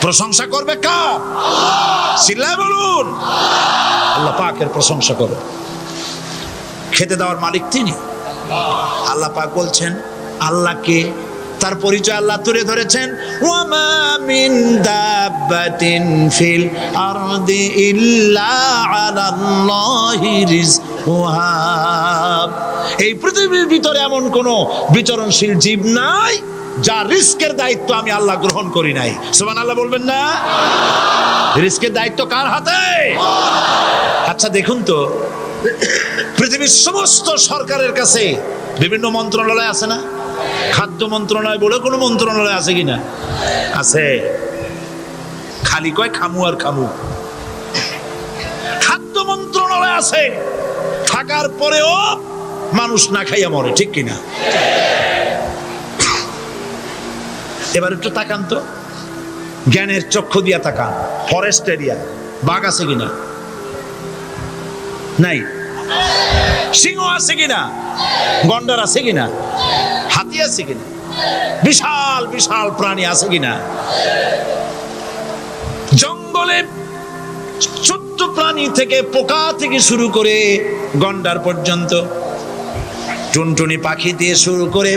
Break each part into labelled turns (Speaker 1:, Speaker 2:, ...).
Speaker 1: প্রশংসা করবে কার? চিল্লায় বলুন, আল্লাহ পাকের প্রশংসা করো। খেতে দেওয়ার মালিক তিনি। আল্লাহ পাক বলছেন আল্লাহকে, তার পরিচয় আল্লাহ তুলে ধরেছেন, ওয়ামা মিন দাব্বাতিন ফিল আরদি ইল্লা আলাল্লাহি রিজকুহা। এই পৃথিবীর ভিতরে এমন কোন বিচরণশীল জীব নাই যার রিস্কের দায়িত্ব আমি আল্লাহ গ্রহণ করি নাই। সুবহানাল্লাহ বলবেন না? রিস্কের দায়িত্ব কার হাতে? আচ্ছা দেখুন তো, পৃথিবীর সমস্ত সরকারের কাছে বিভিন্ন মন্ত্রণালয় আছে না? খাদ্য মন্ত্রণালয় বলে কোনো মন্ত্রণালয় আছে কিনা? আছে। খালি কয় খামু আর খামু। খাদ্য মন্ত্রণালয় আছে, থাকার পরেও মানুষ না খাইয়া মরে, ঠিক কিনা? এবার একটু তাকান তো, জ্ঞানের চক্ষু দিয়া তাকান। ফরেস্ট এরিয়া, বাঘ আছে কিনা? নাই। সিংহ আছে কিনা? গন্ডার আছে কিনা? হাতি আছে কিনা? বিশাল বিশাল প্রাণী আছে কিনা? জঙ্গলে ছোট্ট প্রাণী থেকে, পোকা থেকে শুরু করে গন্ডার পর্যন্ত, টুনটুনি পাখি দিয়ে শুরু করে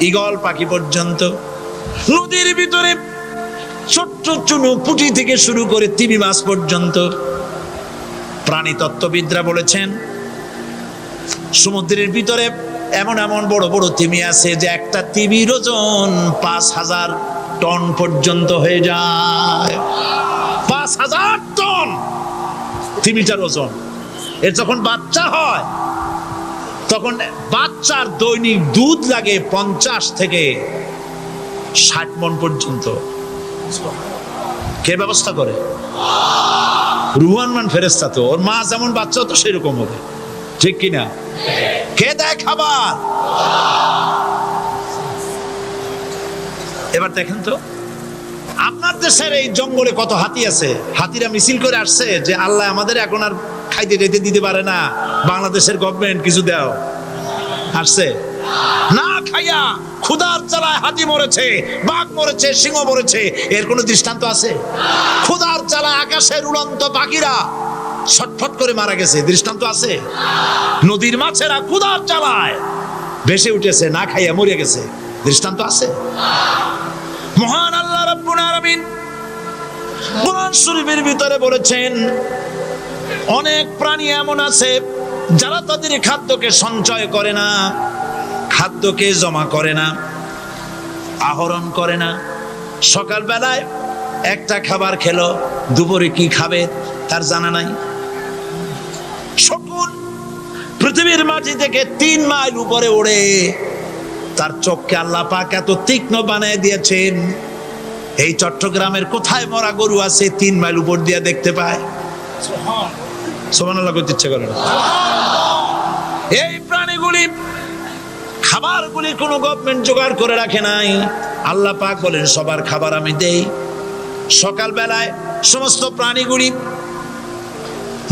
Speaker 1: ঈগল পাখি পর্যন্ত, নদীর ভিতরে ছোট্ট চুনো পুঁটি থেকে শুরু করে তিমি মাছ পর্যন্ত। প্রাণী তত্ত্ববিদরা বলেছেন সমুদ্রের ভিতরে এমন এমন বড় বড় তিমি আছে যে একটা তিমির ওজন 5000 টন পর্যন্ত হয়ে যায়। 5000 টন তিমিটার ওজন। এর যখন বাচ্চা হয় তখন বাচ্চার দৈনিক দুধ লাগে 50 থেকে 60 মণ পর্যন্ত। কে ব্যবস্থা করে? রুহান ফেরেশতা। তো ওর মা যেমন বাচ্চা তো সেরকম হবে, ঠিক কিনা? কে দেয় খাবার? এবার দেখেন তো, আপনার দেশের এই জঙ্গলে কত হাতি আছে। হাতিরা মিছিল করে আসছে যে আল্লাহ আমাদের এখন আর খাইতে যেতে দিতে পারে না, বাংলাদেশের গভর্নমেন্ট কিছু দাও। আসছে না, খাইয়া ক্ষুধার জ্বালায় হাতি মরেছে, বাঘ মরেছে, সিংহ মরেছে। এর কোনো দৃষ্টান্ত আছে? ক্ষুধার জ্বালায় আকাশের উড়ন্ত পাখিরা ছটফট করে মারা গেছে, দৃষ্টান্ত আছে? নদীর মাছেরা ক্ষুধার জ্বালায় ভেসে উঠেছে, না খাইয়া মরে গেছে, দৃষ্টান্ত আছে? মহান আল্লাহ রাব্বুল আলামিন কোরআন শরীফের ভিতরে বলেছেন অনেক প্রাণী এমন আছে যারা তাদের খাদ্যকে সঞ্চয় করে না, খাদ্যকে জমা করে না, আহরণ করে না। সকালবেলায় একটা খাবার খেলো, দুপুরে কি খাবে তার জানা নাই। শকুন পৃথিবীর মাটি থেকে 3 মাইল উপরে ওড়ে, তার চোখকে আল্লাহ পাক এত তীক্ষ্ণ বানিয়ে দিয়েছেন। এই চট্টগ্রামের কোথায় মরা গরু আছে 3 মাইল উপর দিয়ে দেখতে পায়? সুবহানাল্লাহ করতে ইচ্ছে করে না। এই প্রাণীগুলি খাবারগুলি কোনো গভর্নমেন্ট জোগাড় করে রাখে নাই। আল্লাহ পাক বলেন সবার খাবার আমি দেই। সকালবেলায় সমস্ত প্রাণীগুলি,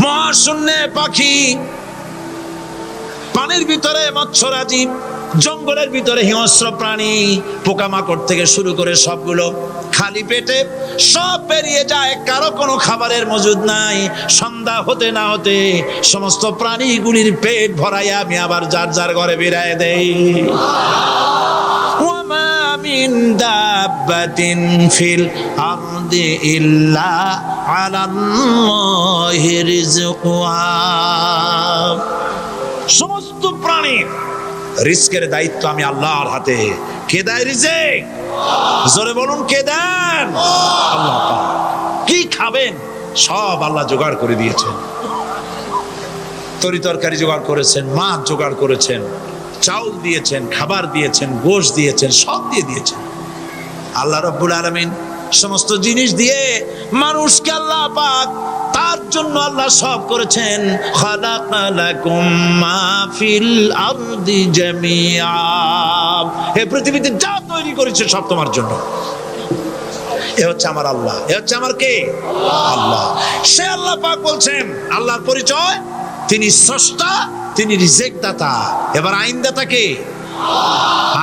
Speaker 1: মহাশূন্যে পাখি, পানির ভিতরে মৎস্যরাজি, জঙ্গলের ভিতরে হিংস্র প্রাণী, পোকামাকড় থেকে শুরু করে সবগুলো খালি পেটে সব বেরিয়ে যায়, কারো কোনো খাবারের মজুদ নাই। সন্ধ্যা হতে না হতে সমস্ত প্রাণীগুলির পেট ভরাইয়া আমি আবার যার যার ঘরে বেরায় দেই। ওয়ামা মিন দাব্বাতিন ফিল আরদি ইল্লা আলাল্লাহি রিজকুহা। সমস্ত প্রাণীর রিস্কের দায়িত্ব আমি আল্লাহর হাতে। কে দেয় রিজিক? জোরে বলুন, কে দেন? আল্লাহ পাক। কি খাবেন সব আল্লাহ জোগাড় করে দিয়েছেন। তরি তরকারি জোগাড় করেছেন, মাছ জোগাড় করেছেন, চাউল দিয়েছেন, খাবার দিয়েছেন, গোশত দিয়েছেন, সব দিয়ে দিয়েছেন। আল্লাহ রাব্বুল আলামিন সমস্ত জিনিস দিয়ে মানুষকে আল্লাহ পাক তার জন্য আল্লাহ সব করেছেন। খালাকালাকুম মা ফিল আরদি জামিআ। এই পৃথিবীতে যা তৈরি করেছে সব তোমার জন্য। এ হচ্ছে আমার আল্লাহ। এ হচ্ছে আমার কে? আল্লাহ। সে আল্লাহ পাক বলছেন, আল্লাহর পরিচয় তিনি স্রষ্টা, তিনি রিজিক দাতা। এবার আইনদাতা কে?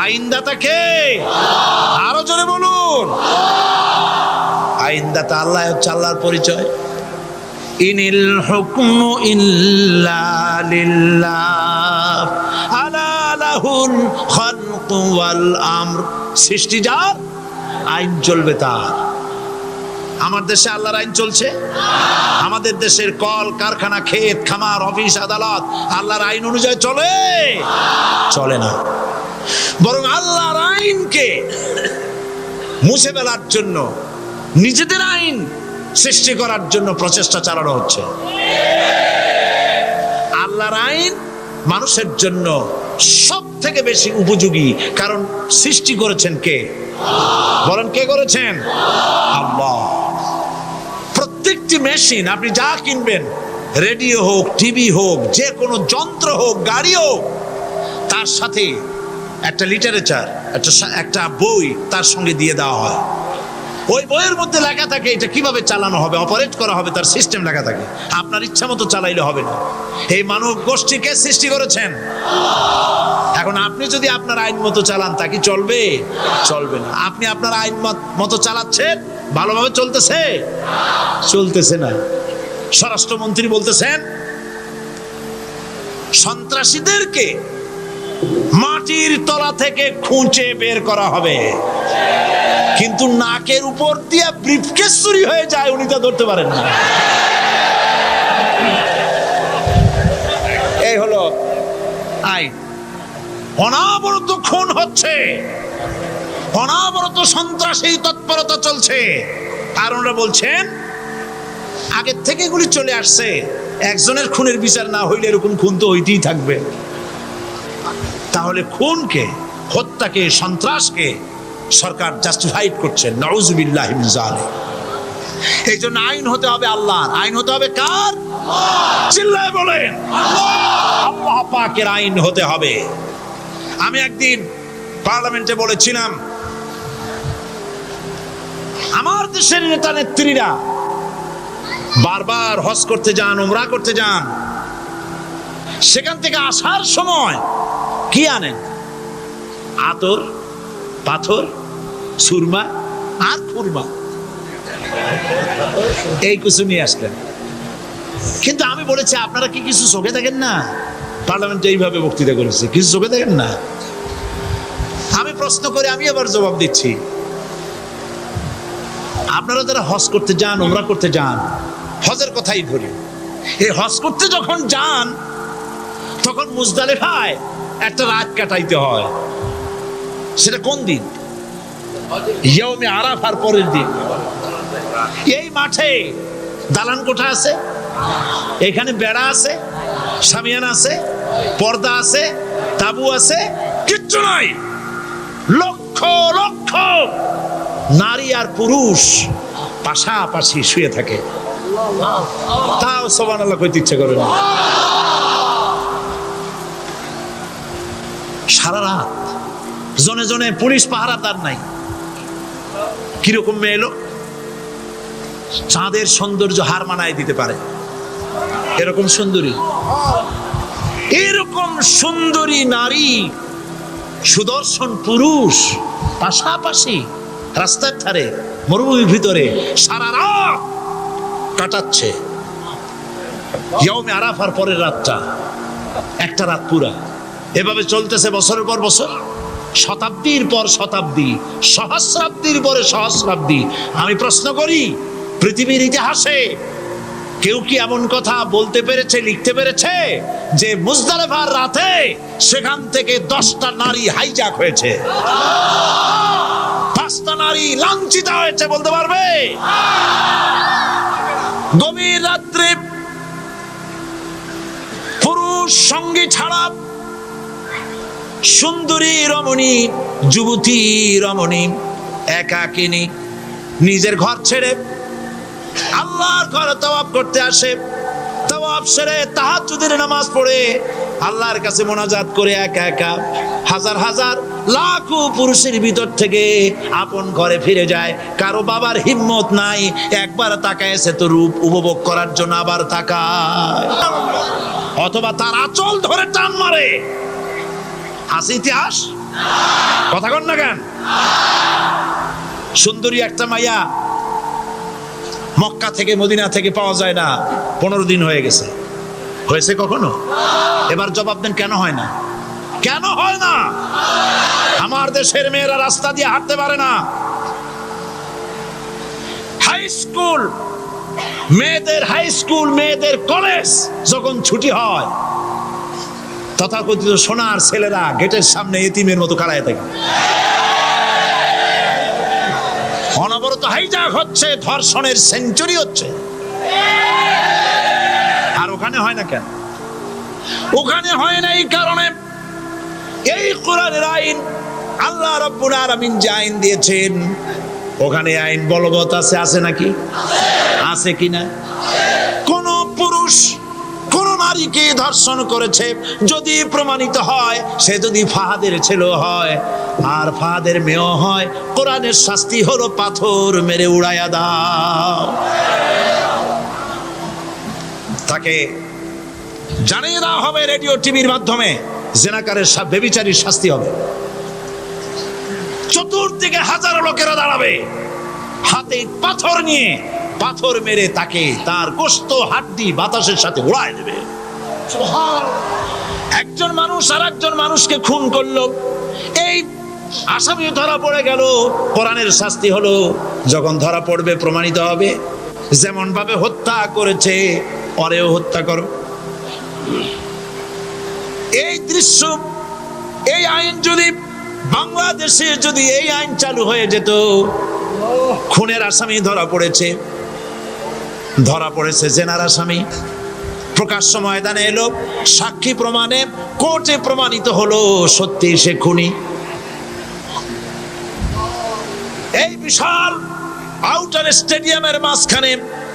Speaker 1: আইনদাতা কে? আরো জোরে বলুন। আইনদাতা আল্লাহ হচ্ছে আল্লাহর পরিচয়। ইনিল হুকমু ইল্লা লিল্লাহ আলা লাহুল খালকু ওয়াল আমর। সৃষ্টি যার, আইন চলবে তার। আমার দেশে আল্লাহর আইন চলছে? আমাদের দেশের কল কারখানা, ক্ষেত খামার, অফিস আদালত আল্লাহর আইন অনুযায়ী চলে? চলে না। বরং আল্লাহর আইনকে মুছে ফেলার জন্য, নিজেদের আইন সৃষ্টি করার জন্য প্রচেষ্টা চালানো হচ্ছে। আল্লাহর আইন মানুষের জন্য সব থেকে বেশি উপযোগী, কারণ সৃষ্টি করেছেন কে? বলেন, কে করেছেন? আল্লাহ। প্রত্যেকটি মেশিন আপনি যা কিনবেন, রেডিও হোক, টিভি হোক, যে কোনো যন্ত্র হোক, গাড়ি হোক, তার সাথে একটা লিটারেচার, একটা বই তার সঙ্গে দিয়ে দেওয়া হয়। ওই বইয়ের মধ্যে লেখা থাকে এটা কিভাবে চালানো হবে, অপারেট করা হবে, তার সিস্টেম লেখা থাকে। আপনার ইচ্ছা মতো চালাইলে হবে না। এই মানব গোষ্ঠীকে সৃষ্টি করেছেন। এখন আপনি যদি আপনার আইন মতো চালান, তা কি চলবে? চলবে না। আপনি আপনার আইন মতো চালাচ্ছেন, ভালোভাবে চলতেছে? চলতেছে না। স্বরাষ্ট্রমন্ত্রী বলতেছেন সন্ত্রাসীদেরকে মাটির তলা থেকে খুঁজে বের করা হবে, কিন্তু নাকের উপর দিয়ে ব্রিফকেস চুরি হয়ে যায়, উনি তা ধরতে পারেন না। এই হলো আইন। অনাবরত খুন হচ্ছে, অনাবরত সন্ত্রাসী তৎপরতা চলছে। আর ওনারা বলছেন আগের থেকে এগুলি চলে আসছে, একজনের খুনের বিচার না হইলে এরকম খুন তো হইতেই থাকবে। তাহলে খুনকে, হত্যাকে, সন্ত্রাসকে সরকার জাস্টিফাইড করছেন। নাউযুবিল্লাহি মিন যালিক। এই জন্য আইন হতে হবে আল্লাহর। আইন হতে হবে কার? চিল্লায় বলেন, আল্লাহ পাকের আইন হতে হবে। আমি একদিন পার্লামেন্টে বলেছিলাম, আমার দেশের নেতা নেত্রীরা বারবার হজ করতে যান, উমরা করতে যান, সেখান থেকে আসার সময় কি আনেন? আতর, পাথর, সুরমা আর ফুরমা, এই কিছু নিয়ে আসলেন। কিন্তু আমি বলেছি, আপনারা কি কিছু চোখে দেখেন না? পার্লামেন্টে এইভাবে বক্তৃতা করেছে, কিছু চোখে দেখেন না? আমি প্রশ্ন করে আমি আবার জবাব দিচ্ছি, আপনারা যারা হজ করতে যান, উমরা করতে যান, হজের কথাই ধরি, এই হজ করতে যখন যান তখন মুজদালিফায় একটা রাত কাটাইতে হয়। সেটা কোন দিন? ইয়াউমে আরাফার পরের দিন। এই মাঠে দালান কোঠা আছে, এখানে বেড়া আছে, শামিয়ানা আছে, পর্দা আছে, তাবু আছে, কিচ্ছু নাই। লক্ষ লক্ষ নারী আর পুরুষ পাশাপাশি শুয়ে থাকে, তাও সুবহানাল্লাহ কইতে ইচ্ছে করে না। সারা রাত জনে জনে পুলিশ পাহারাদার নাই। কিরকম মেয়ে এলো, চাঁদের সৌন্দর্য হার মানায় দিতে পারে এরকম সুন্দরী। এরকম সুন্দরী নারী, সুদর্শন পুরুষ পাশাপাশি রাস্তার ধারে, মরুভূমির ভিতরে সারা রাত কাটাচ্ছে। ইয়াউমে আরাফার পরের রাতটা, একটা রাত পুরা। এভাবে চলতেছে বছরের পর বছর, শতাব্দীর পর শতাব্দী, সহস্রাব্দীর পরে সহস্রাব্দী। আমি প্রশ্ন করি, পৃথিবীর ইতিহাসে কেউ কি এমন কথা বলতে পেরেছে, লিখতে পেরেছে যে মুজদালিফার রাতে সেখান থেকে 10টা নারী হাইজ্যাক হয়েছে, 5টা নারী লাঞ্ছিত হয়েছে? বলতে পারবে? গভীর রাত্রে পুরুষ সঙ্গী ছাড়া সুন্দরী রমণী, যুবতী রমণী একাকিনী নিজের ঘর ছেড়ে আল্লাহর ঘরে তাওয়াফ করতে আসে। তাওয়াফ সেরে তাহাজ্জুদের নামাজ পড়ে আল্লাহর কাছে মোনাজাত করে একা একা হাজার হাজার লাখো পুরুষের ভিতর থেকে আপন ঘরে ফিরে যায়। কারো বাবার হিম্মত নাই, একবার তাকায় সে তো রূপ উপভোগ করার জন্য আবার তাকায়, অথবা তার আঁচল ধরে টান মারে। আছে ইতিহাস? কথা কন না কেন? সুন্দরী একটা মাইয়া মক্কা থেকে মদিনা থেকে পাওয়া যায় না, 15 দিন হয়ে গেছে। হয়েছে কখনো? এবার জবাব দেন, কেন হয় না? কেন হয় না? আমার দেশের মেয়েরা রাস্তা দিয়ে হাঁটতে পারে না। হাই স্কুল মেয়েদের, হাই স্কুল মেয়েদের কলেজ যখন ছুটি হয়, তথাকথিত সোনার ছেলেরা গেটের সামনে এতিমের মতো কাড়ায় থাকে। অনবরত হাইজ্যাক হচ্ছে, ধর্ষণের সেঞ্চুরি হচ্ছে। আর ওখানে হয় না কেন? ওখানে হয় না এই কারণে, এই কোরআনের আইন আল্লাহ রাব্বুল আলামিন যে আইন দিয়েছেন, ওখানে আইন বলবৎ আছে। আছে নাকি? আছে কিনা? কোন পুরুষ কোন নারীকে ধর্ষণ করেছে যদি প্রমাণিত হয়, সে যদি ফাহাদের ছেলে হয় আর ফাহাদের মেয়েও হয়, কোরআনের শাস্তি হলো পাথর মেরে উড়াইয়া দাও। তাকে জানিয়ে দেওয়া হবে রেডিও টিভির মাধ্যমে, জেনাকারের ব্যভিচারীর শাস্তি হবে। চতুর্দিকে হাজারো লোকেরা দাঁড়াবে, হাতে পাথর নিয়ে, পাথর মেরে তাকে তার গোশত হাড্ডি বাতাসের সাথে উড়ায় দেবে। একজন মানুষ আর একজন মানুষকে খুন করলো, এই আসামি ধরা পড়ে গেল, কোরআনের শাস্তি হলো যখন ধরা পড়বে প্রমাণিত হবে, যেমন ভাবে হত্যা করেছে পরেও হত্যা করো। এই দৃশ্য, এই আইন যদি বাংলাদেশে যদি এই আইন চালু হয়ে যেত, খুনের আসামি ধরা পড়েছে জেনার আসামি, প্রকাশ্য ময়দানে এলো, সাক্ষী প্রমাণে কোর্টে প্রমাণিত হলো সত্যি সে খুনি। এই বিশাল আউটার স্টেডিয়ামের মাঝখানে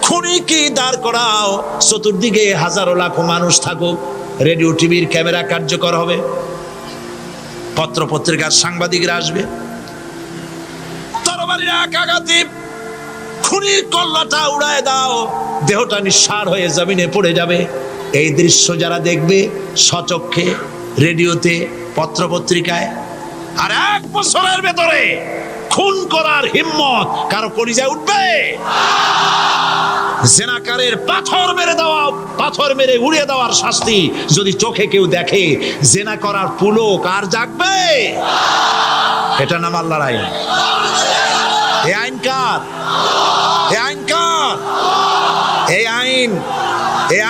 Speaker 1: খুনি কি দাঁড় করাও, চতুর্দিকে হাজারো লাখো মানুষ থাকুক, রেডিও টিভির ক্যামেরা কার্যকর হবে, পত্র পত্রিকার সাংবাদিকরা আসবে, তরবারির এক আঘাতে খুনির কল্লাটা উড়ায় দাও, দেহটা নিঃসার হয়ে জমিনে পড়ে যাবে। এই দৃশ্য যারা দেখবে স্বচক্ষে, রেডিওতে, পত্র পত্রিকায়, আর 1 বছরের ভেতরে খুন করার হিম্মত কারো কলিজায় উঠবে? জেনাকারের পাথর মেরে দেওয়া, পাথর মেরে উড়িয়ে দেওয়ার শাস্তি যদি চোখে কেউ দেখে, জেনা করার পুলক আর জাগবে? এটা নাম আল্লাহর আইন। এই আইন কার? এই আইন কার? এই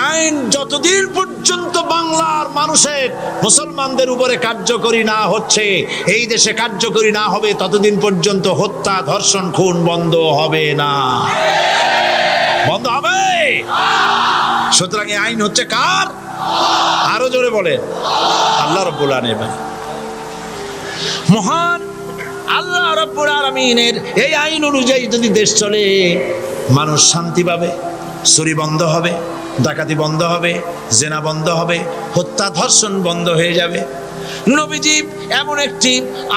Speaker 1: আইন যতদিন পর্যন্ত বাংলার মানুষের, মুসলমানদের উপরে কার্যকরী না হচ্ছে, এই দেশে কার্যকরী না হবে, ততদিন পর্যন্ত হত্যা, ধর্ষণ, খুন বন্ধ হবে না। বন্ধ হবে। সুতরাং এই আইন হচ্ছে কার? আরো জোরে বলেন, আল্লাহ রাব্বুল আলামিন। মহান আল্লাহ রাব্বুল আলামিনের এই আইন অনুযায়ী যদি দেশ চলে, মানুষ শান্তি পাবে, চুরি বন্ধ হবে, ডাকাতি বন্ধ হবে, জেনা বন্ধ হবে, হত্যা ধর্ষণ বন্ধ হয়ে যাবে। নবীজি এমন একটি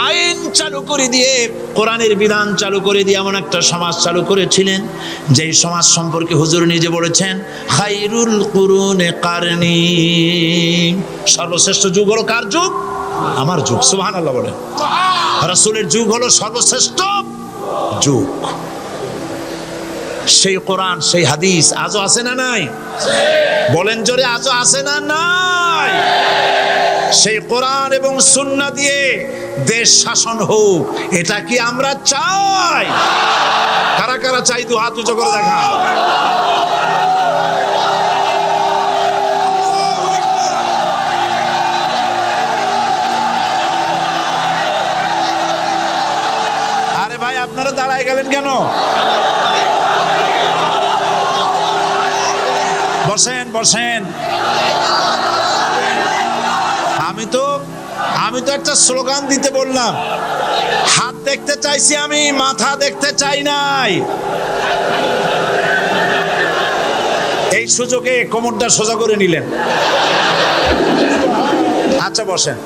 Speaker 1: আইন চালু করে দিয়ে, কোরআনের বিধান চালু করে দিয়ে এমন একটা সমাজ চালু করেছিলেন, যেই সমাজ সম্পর্কে হুজুর নিজে বলেছেন, খায়রুল কুরুনে কারনি, সর্বশ্রেষ্ঠ যুগ হলো কার যুগ? আমার যুগ। সুবহানাল্লাহ বলেন। রাসূলের যুগ হলো সর্বশ্রেষ্ঠ যুগ। সেই কোরআন, সেই হাদিস আজও আছে না নাই? বলেন জোরে, আজও আছে না নাই? সেই কোরআন এবং সুন্নাহ দিয়ে দেশ শাসন হোক, এটা কি আমরা চাই? কারা কারা চাই? তো হাত উঁচু করে দেখা। আরে ভাই, আপনারা দাঁড়ায় গেলেন কেন? বসেন বসেন। আমি তো একটা স্লোগান দিতে বললাম, হাত দেখতে চাইছি আমি, মাথা দেখতে চাই নাই। এই সুযোগে কোমরটা সোজা করে নিলেন। আচ্ছা বসেন,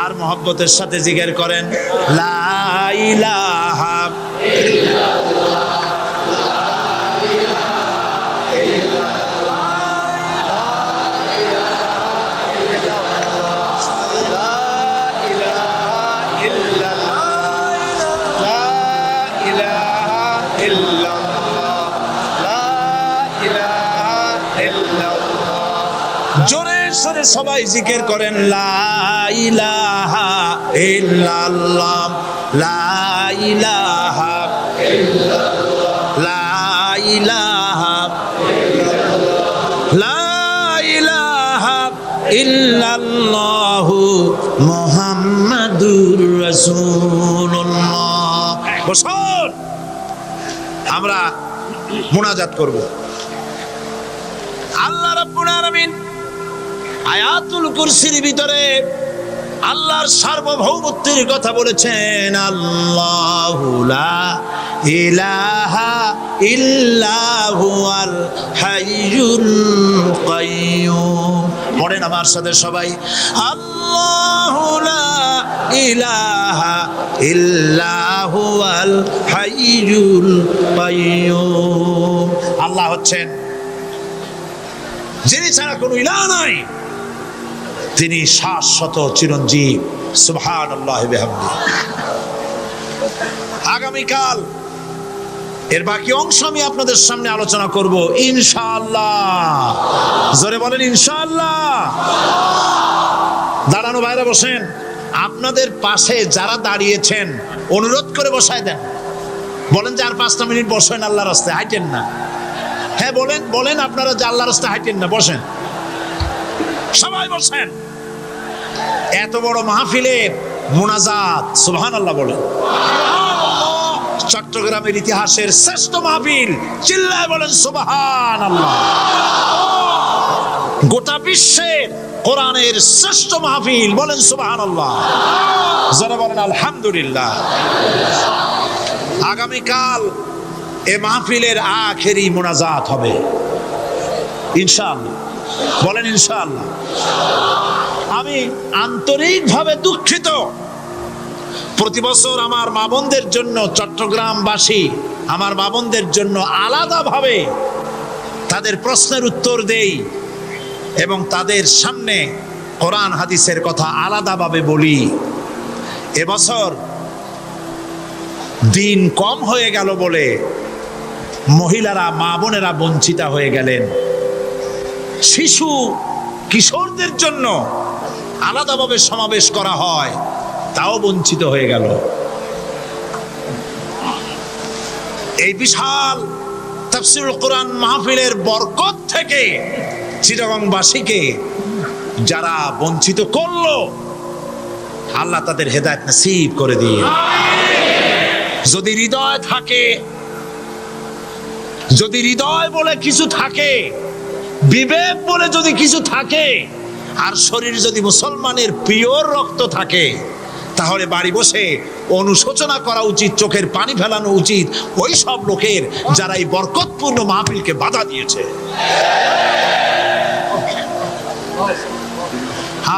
Speaker 1: আর মহব্বতের সাথে জিকির করেন, লা ইলাহা ইল্লাল্লাহ। লা জোরে সোরে সবাই জিকির করেন, লা ইলাহা ইল্লাল্লাহ, লা ইলাহা ইল্লাল্লাহ, লা ইলাহা লা ইলাহা ইল্লাল্লাহু মুহাম্মাদুর রাসূলুল্লাহ। বসুন, আমরা মুনাজাত করব। আল্লাহ রাব্বুল আলামিন আয়াতুল কুরসির ভিতরে আল্লাহর সার্বভৌমত্বের কথা বলেছেন। আল্লাহু লা ইলাহা ইল্লা হুয়াল হাইয়ুল কাইয়্যুম। পড়েন আমার সাথে সবাই, আল্লাহু লা ইলাহা ইল্লা হুয়াল হাইয়ুল কাইয়্যুম। আল্লাহ হচ্ছেন যিনি ছাড়া কোনো ইলাহ নাই, তিনি শাশ্বত চিরঞ্জীব। সুবহানাল্লাহি ওয়া বিহামদিহি। আগামীকাল এর বাকি অংশ আমি আপনাদের সামনে আলোচনা করব ইনশাআল্লাহ। জোরে বলেন ইনশাআল্লাহ। দাঁড়ানো ভাইরা বসেন, আপনাদের পাশে যারা দাঁড়িয়েছেন অনুরোধ করে বসায় দেন। বলেন যে আর 5টা মিনিট বসেন, আল্লাহর রাস্তায় হাঁটেন না। হ্যাঁ বলেন, বলেন আপনারা যে আল্লাহর রাস্তায় হাঁটেন না, বসেন, সবাই বসেন। এত বড় মাহফিলের মুনাজাত, সুবহানাল্লাহ বলেন। চট্টগ্রামের ইতিহাসের শ্রেষ্ঠ মাহফিল, চিল্লায় বলেন সুবহানাল্লাহ। গোটা বিশ্বের কোরআনের শ্রেষ্ঠ মাহফিল, বলেন সুবহানাল্লাহ। যারা বলেন আলহামদুলিল্লাহ। আগামীকাল এ মাহফিলের আখেরি মুনাজাত হবে ইনশাআল্লাহ। বলেন ইনশাআল্লাহ। আমি আন্তরিকভাবে দুঃখিত, প্রতি বছর আমার মা বোনদের জন্য, চট্টগ্রামবাসী আমার মা বোনদের জন্য আলাদাভাবে তাদের প্রশ্নের উত্তর দেই এবং তাদের সামনে কোরআন হাদিসের কথা আলাদাভাবে বলি। এবছর দিন কম হয়ে গেল বলে মহিলারা, মা বোনেরা বঞ্চিতা হয়ে গেলেন। শিশু কিশোরদের জন্য আলাদাভাবে সমাবেশ করা হয়, তাও বঞ্চিত হয়ে গেল। এই বিশাল তাফসীরুল কোরআন মাহফিলের বরকত থেকে চিটাগংবাসীকে যারা বঞ্চিত করলো, আল্লাহ তাদের হেদায়েত নসিব করে দিয়ে। যদি হৃদয় থাকে, যদি হৃদয় বলে কিছু থাকে, বিবেক বলে যদি কিছু থাকে, আর শরীর যদি মুসলমানের পিওর রক্ত থাকে, তাহলে বাড়ি বসে অনুশোচনা করা উচিত, চোখের পানি ফেলানো উচিত ওই সব লোকের যারা এই বরকতপূর্ণ মাহফিলকে বাধা দিয়েছে।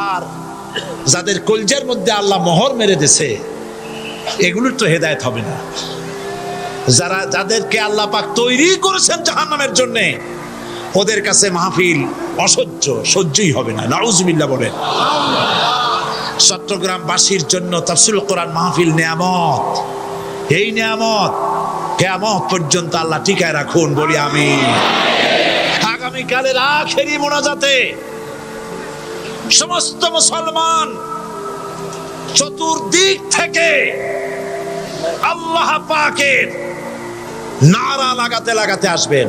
Speaker 1: আর যাদের কলজের মধ্যে আল্লাহ মোহর মেরে দিয়েছে, এগুলোর তো হেদায়েত হবে না। যারা, যাদেরকে আল্লাহ পাক তৈরি করেছেন জাহান্নামের জন্য, ওদের কাছে মাহফিল অসহ্য, সহ্যই হবে না। নাউজুবিল্লাহ বলেন। চট্টগ্রামবাসীর জন্য তাফসীরুল কোরআন মাহফিল নিয়ামত। এই নিয়ামত কিয়ামত পর্যন্ত আল্লাহ টিকায় রাখুন, বলি আমিন। আগামীকালের আখেরি মোনাজাতে সমস্ত মুসলমান চতুর্দিক থেকে আল্লাহ পাকের নারা লাগাতে লাগাতে আসবেন।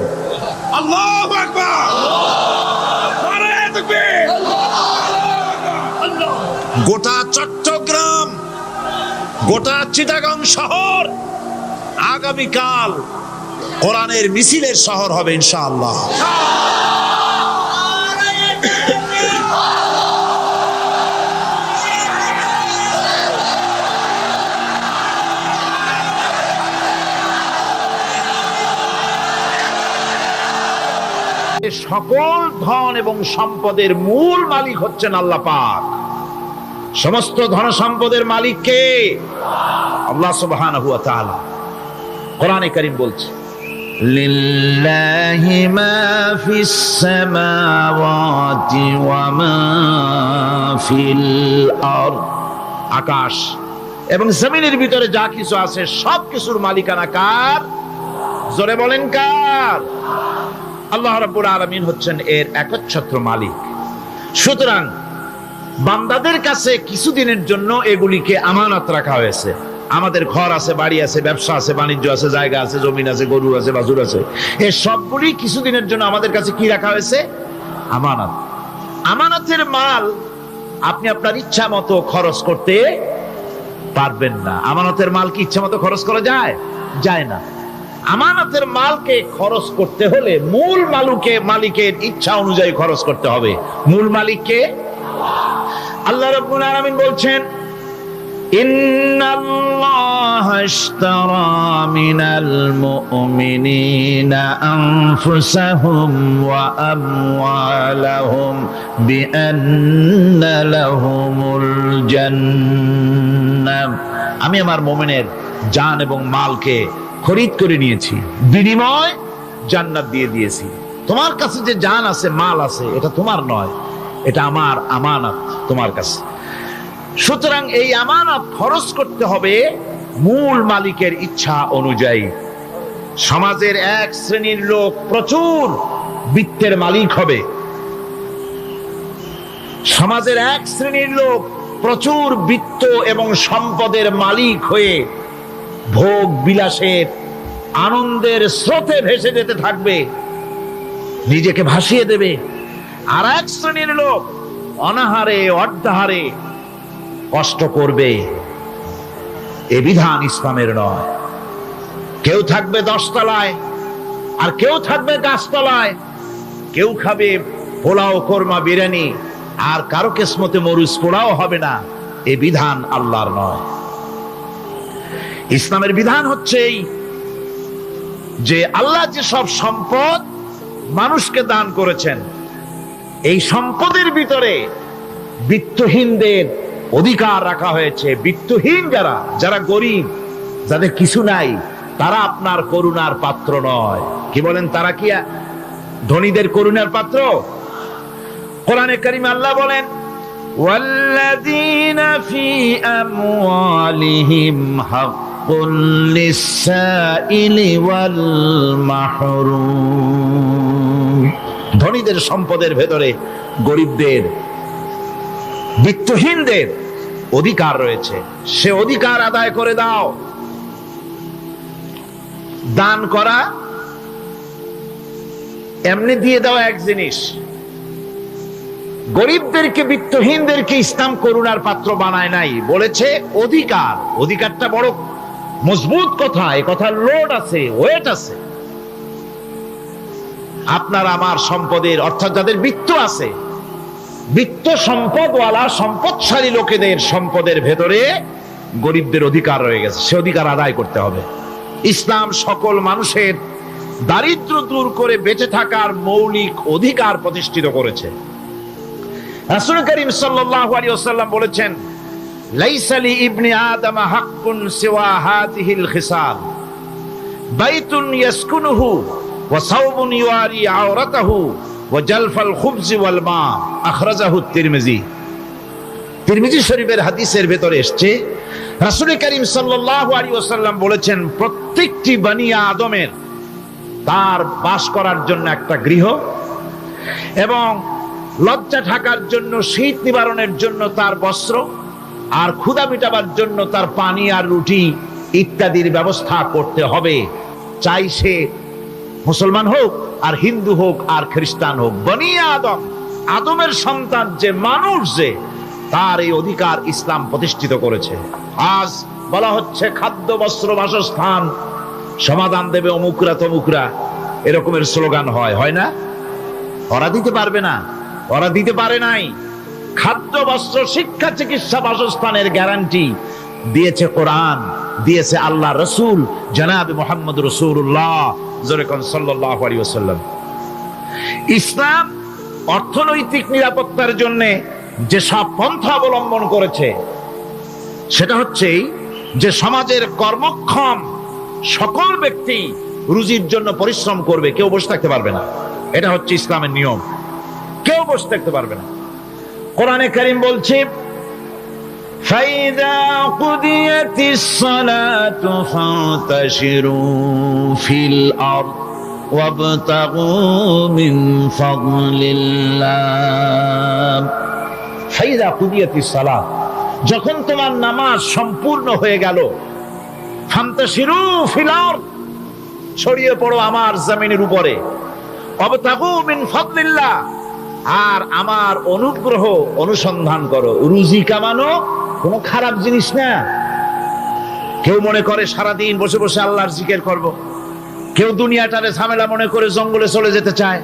Speaker 1: আল্লাহু আকবার, নারে তাকবীর। গোটা চট্টগ্রাম, গোটা চিটাগং শহর আগামীকাল কোরআনের মিছিলের শহর হবে ইনশাআল্লাহ। সকল ধন এবং সম্পদের মূল মালিক হচ্ছেন আল্লাহ পাক। সমস্ত ধন সম্পদের মালিক কে? আল্লাহ সুবহানাহু ওয়া তাআলা। কোরআনে কারীম বলছে, লিল্লাহি মা ফিস সামাওয়াতি ওয়া মা ফিল আরদ। আকাশ এবং জমিনের ভিতরে যা কিছু আছে সব কিছুর মালিকানা কার? জোরে বলেন কার? আল্লাহ রাব্বুল আলামিন হচ্ছেন এর একচ্ছত্র মালিক। সুতরাং বান্দাদের কাছে কিছুদিনের জন্য এগুলিকে আমানত রাখা হয়েছে। আমাদের ঘর আছে, বাড়ি আছে, ব্যবসা আছে, বাণিজ্য আছে, জায়গা আছে, জমিন আছে, গরু আছে, বাছুর আছে, এই সবগুলি কিছুদিনের জন্য আমাদের কাছে কি রাখা হয়েছে? আমানত। আমানতের মাল আপনি আপনার ইচ্ছা মতো খরচ করতে পারবেন না। আমানতের মাল কি ইচ্ছা মতো খরচ করা যায়? যায় না। আমানতের মালকে খরচ করতে হলে মূল মালিকের ইচ্ছা অনুযায়ী খরচ করতে হবে। মূল মালিককে আল্লাহ রাব্বুল আলামিন বলছেন, ইন্নাল্লাহা ইশতারা মিনাল মুমিনিনা আনফুসাহুম ওয়া আমওয়ালাহুম বিআন্না লাহুমুল জান্নাহ। আমি আমার মুমিনের জান এবং মালকে খরিদ করে নিয়েছি, বিনিময় জান্নাত দিয়ে দিয়েছি। তোমার কাছে যে জান আছে, মাল আছে, এটা তোমার নয়, এটা আমার আমানত তোমার কাছে। সুতরাং এই আমানত খরচ করতে হবে মূল মালিকের ইচ্ছা অনুযায়ী। সমাজের এক শ্রেণীর লোক প্রচুর বিত্তের মালিক হবে, সমাজের এক শ্রেণীর লোক প্রচুর বিত্ত এবং সম্পদের মালিক হয়ে ভোগ বিলাসের আনন্দের স্রোতে ভেসে যেতে থাকবে, নিজেকে ভাসিয়ে দেবে। আর এক শ্রেণীর লোক অনাহারে অর্ধাহারে কষ্ট করবে। এ বিধান ইসলামের নয়। কেউ থাকবে 10 তলায় আর কেউ থাকবে গাছতলায়, কেউ খাবে পোলাও, কোরমা, বিরিয়ানি, আর কারো কিসমতে মরুচ পোড়াও হবে না। এ বিধান আল্লাহর নয়। ইসলামের বিধান হচ্ছে এই যে আল্লাহ যে সব সম্পদ মানুষকে দান করেছেন, এই সম্পদের ভিতরে বিত্তহীনদের অধিকার রাখা হয়েছে। বিত্তহীন যারা গরিব, যাদের কিছু নাই, তারা আপনার করুণার পাত্র নয়। কি বলেন? তারা কি ধনীদের করুণার পাত্র? কোরআনে কারিমে আল্লাহ বলেন, ওয়াল্লাযীনা ফী আমওয়ালিহিম হাক্কুল লিস-সাইলি ওয়াল মাহরুম। ধনীদের সম্পদের ভেতরে গরিবদের, বিত্তহীনদের অধিকার রয়েছে। সে অধিকার আদায় করে দাও। দান করা এমনি দিয়ে দেওয়া এক জিনিস, গরিবদেরকে, বিত্তহীনদেরকে ইসলাম করুণার পাত্র বানায় নাই, বলেছে অধিকার। অধিকারটা বড় মজবুত কথা, এই কথার লোড আছে, ওয়েট আছে। আপনার আমার সম্পদের, অর্থাৎ যাদের বিত্ত আছে, বিত্ত সম্পদওয়ালা সম্পদশালী লোকেদের সম্পদের ভেতরে গরিবদের অধিকার রয়ে গেছে। সে অধিকার আদায় করতে হবে। ইসলাম সকল মানুষের দারিদ্র দূর করে বেঁচে থাকার মৌলিক অধিকার প্রতিষ্ঠিত করেছে। রাসূল করিম সাল্লাল্লাহু আলাইহি ওয়াসাল্লাম বলেছেন, লাইসা লি ইবনি আদম হাক্কুন সিওয়া হাযিহিল খিসাল, বাইতুন ইয়াসকুনুহু ওয়া সাওবুন ইউয়ারি আওরাতাহু ওয়া জালফাল খুবজি ওয়াল মা। আখরাজাহু তিরমিজি। তিরমিজি শরীফের হাদিসের ভেতরে এসেছে, রাসূল করিম সাল্লাল্লাহু আলাইহি ওয়াসাল্লাম বলেছেন, প্রত্যেকটি বনি আদমের তার বাস করার জন্য একটা গৃহ, এবং লজ্জা ঢাকার জন্য, শীত নিবারণের জন্য তার বস্ত্র, আর ক্ষুধা মিটাবার জন্য তার পানি আর রুটি ইত্যাদির ব্যবস্থা করতে হবে। চাই সে মুসলমান হোক, আর হিন্দু হোক, আর খ্রিস্টান হোক, বনি আদম, আদমের সন্তান যে মানুষ, যে তার এই অধিকার ইসলাম প্রতিষ্ঠিত করেছে। আজ বলা হচ্ছে খাদ্য, বস্ত্র, বাসস্থান সমাধান দেবে অমুকরা তমুকরা, এরকমের স্লোগান হয় না? ওরা দিতে পারবে না, ওরা দিতে পারে নাই। খাদ্য, বস্ত্র, শিক্ষা, চিকিৎসা, বাসস্থানের গ্যারান্টি দিয়েছে কোরআন, দিয়েছে আল্লাহ রসুল জনাব মুহাম্মদ রাসূলুল্লাহ সাল্লাল্লাহু আলাইহি ওয়াসাল্লাম। ইসলাম অর্থনৈতিক নিরাপত্তার জন্য যে সব পন্থা অবলম্বন করেছে, সেটা হচ্ছে যে সমাজের কর্মক্ষম সকল ব্যক্তি রুজির জন্য পরিশ্রম করবে, কেউ বসে থাকতে পারবে না। এটা হচ্ছে ইসলামের নিয়ম, কেউ বসে থাকতে পারবে না। কোরআনে কারীম বলছে, ফাইদা কুদিয়াতিস সালাতু ফান্তাশিরু ফিল আরদ
Speaker 2: وابتغوا من فضل الله
Speaker 1: ফাইদা কুদিয়াতিস সালাহ, যখন তোমার নামাজ সম্পূর্ণ হয়ে গেল, ফান্তাশিরু ফিল আরদ, ছড়িয়ে পড়ো আমার জমিনের উপরে, ওয়াবতাগু মিন ফাদলিল্লাহ, আর আমার অনুগ্রহ অনুসন্ধান করো। রুজি কামানো কোনো খারাপ জিনিস না। কেউ মনে করে সারাদিন বসে বসে আল্লাহর জিকির করব, কেউ দুনিয়াটারে ঝামেলা মনে করে জঙ্গলে চলে যেতে চায়।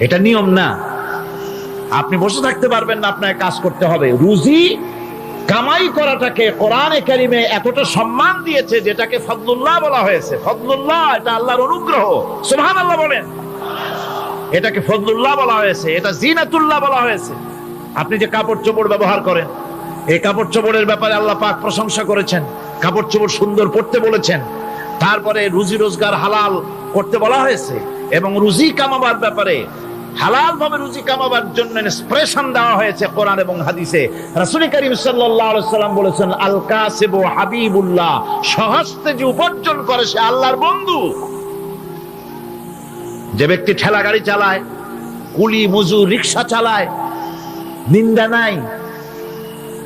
Speaker 1: এটা নিয়ম না। আপনি বসে থাকতে পারবেন না, আপনাকে কাজ করতে হবে। রুজি কামাই করাটাকে কোরআনে কারিমে এতটা সম্মান দিয়েছে, যেটাকে ফদলুল্লাহ বলা হয়েছে। ফদলুল্লাহ এটা আল্লাহর অনুগ্রহ, সুবহানাল্লাহ বলেন। এটাকে ফদলুল্লাহ বলা হয়েছে, এটা জিনাতুল্লাহ বলা হয়েছে। আপনি যে কাপড় চোপড় ব্যবহার করেন, এই কাপড় চোপড়ের ব্যাপারে আল্লাহ পাক প্রশংসা করেছেন, কাপড় চোপড় সুন্দর পরতে বলেছেন। তারপরে রুজি রোজগার হালাল করতে বলা হয়েছে, এবং রুজি কামাবার ব্যাপারে হালাল ভাবে রুজি কামাবার জন্য ইন্সপিরেশন দেওয়া হয়েছে কোরআন এবং হাদিসে। রাসূল করিম সাল্লাল্লাহু আলাইহি ওয়াসাল্লাম বলেছেন, আল কাসিবু হাবিবুল্লাহ, সহস্তে যে উপার্জন করে সে আল্লাহর বন্ধু। যে ব্যক্তি ঠেলা গাড়ি চালায়, কুলি মজুর রিকশা চালায়, নিন্দা নাই,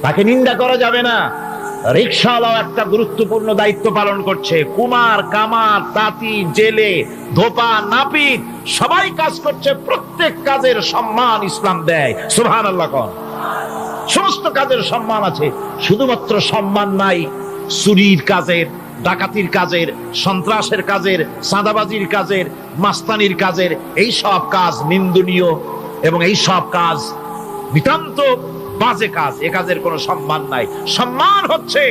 Speaker 1: তাকে নিন্দা করা যাবে না। রিকশাওয়ালাও একটা গুরুত্বপূর্ণ দায়িত্ব পালন করছে। কুমার, কামার, তাঁতি, জেলে, ধোপা, নাপিত সবাই কাজ করছে। প্রত্যেক কাজের সম্মান ইসলাম দেয়, সুবহানাল্লাহ কোন। সমস্ত কাজের সম্মান আছে, শুধুমাত্র সম্মান নাই চুরির কাজের, ডাকাতির কাজের, সন্ত্রাসের কাজের, চাঁদাবাজির কাজের, মাস্তানির কাজের। এই সব কাজ নিন্দনীয় এবং এই সব কাজ নিতান্ত বাজে কাজ। এ কাজের কোনো সম্মান নাই। সম্মান হচ্ছে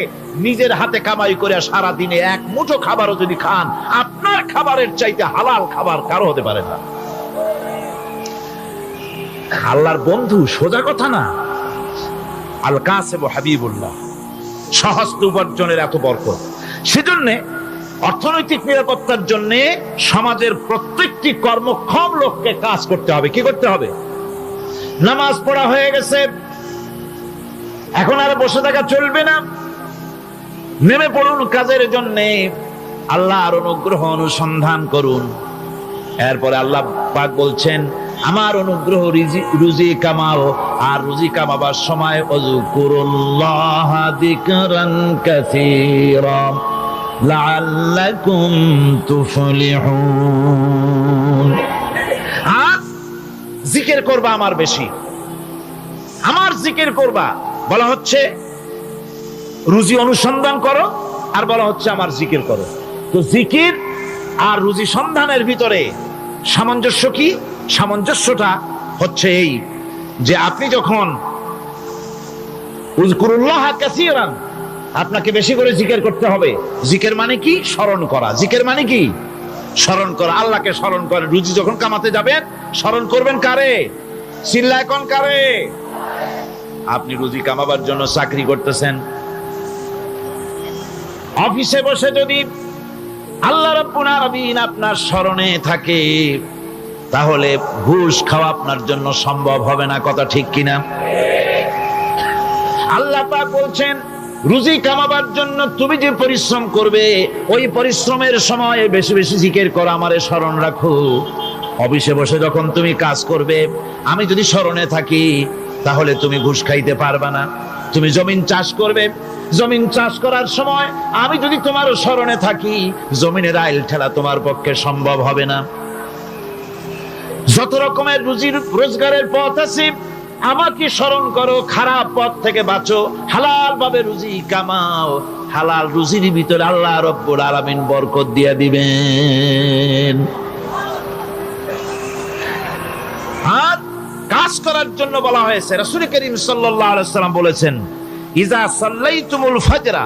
Speaker 1: নিজের হাতে কামাই করে সারা দিনে এক মুঠো খাবারও যদি খান, আপনার খাবারের চাইতে হালাল খাবার কারো হতে পারে না। আল্লাহর বন্ধু সোজা কথা না। আল কাসিবু হাবিবুল্লাহ, সহস্ত উপার্জনের এত বরকত। সেজন্য অর্থনৈতিক নিরাপত্তার জন্য সমাজের প্রত্যেকটি কর্মক্ষম লোককে কাজ করতে হবে। কি করতে হবে? নামাজ পড়া হয়ে গেছে, এখন আর বসে থাকা চলবে না। নেমে পড়ুন কাজের জন্য, আল্লাহর অনুগ্রহ অনুসন্ধান করুন। এরপরে আল্লাহ পাক বলছেন, আমার অনুগ্রহ রুজি কামাও, আর রুজি কামাবার সময় ওযকুরুল্লাহ যিকরান কাসীরা লাআল্লাকুম তুফলিহুন। আর জিকির করবা আমার বেশি, আমার জিকির করবা। বলা হচ্ছে রুজি অনুসন্ধান করো, আর বলা হচ্ছে আমার জিকির করো। তো জিকির আর রুজি সন্ধানের ভিতরে সামঞ্জস্য কি? সামঞ্জস্যটা হচ্ছে এই যে আপনি যখন উযকুরুল্লাহ কাসীরান, আপনাকে বেশি করে জিকির করতে হবে। জিকির মানে কি? স্মরণ করা। জিকির মানে কি? স্মরণ করা, আল্লাহকে স্মরণ করে। রুজি যখন কামাতে যাবেন স্মরণ করবেন কারে? চিল্লায় কোন কারে? আপনি রুজি কামাবার জন্য চাকরি করতেছেন, অফিসে বসে যদি আল্লাহ রাব্বুল আলামিন আপনার স্মরণে থাকে, তাহলে ঘুষ খাওয়া আপনার জন্য সম্ভব হবে না। কথা ঠিক কিনা? আল্লাহ পাক বলছেন, রুজি কামাবার জন্য তুমি যে পরিশ্রম করবে, ওই পরিশ্রমের সময় বেশি বেশি জিকির করো, আমারে স্মরণ রাখো। অফিসে বসে যখন তুমি কাজ করবে, আমি যদি স্মরণে থাকি, তাহলে তুমি ঘুষ খাইতে পারবা না। তুমি জমিন চাষ করবে, জমিন চাষ করার সময় আমি যদি তোমার স্মরণে থাকি, জমিনের আইল ঠেলা তোমার পক্ষে সম্ভব হবে না। যত রকমের রুজি রোজগারের পথ আছে, আমাকে স্মরণ করো, খারাপ পথ থেকে বাঁচো, হালাল ভাবে রুজি কামাও। হালাল রুজির ভিতরে আল্লাহ রাব্বুল আলামিন বরকত দিয়ে দিবেন। আর কাজ করার জন্য বলা হয়েছে। রাসূল করিম সাল্লাল্লাহু আলাইহি ওয়াসাল্লাম বলেছেন, ইজা সাল্লাইতুমুল ফাজরা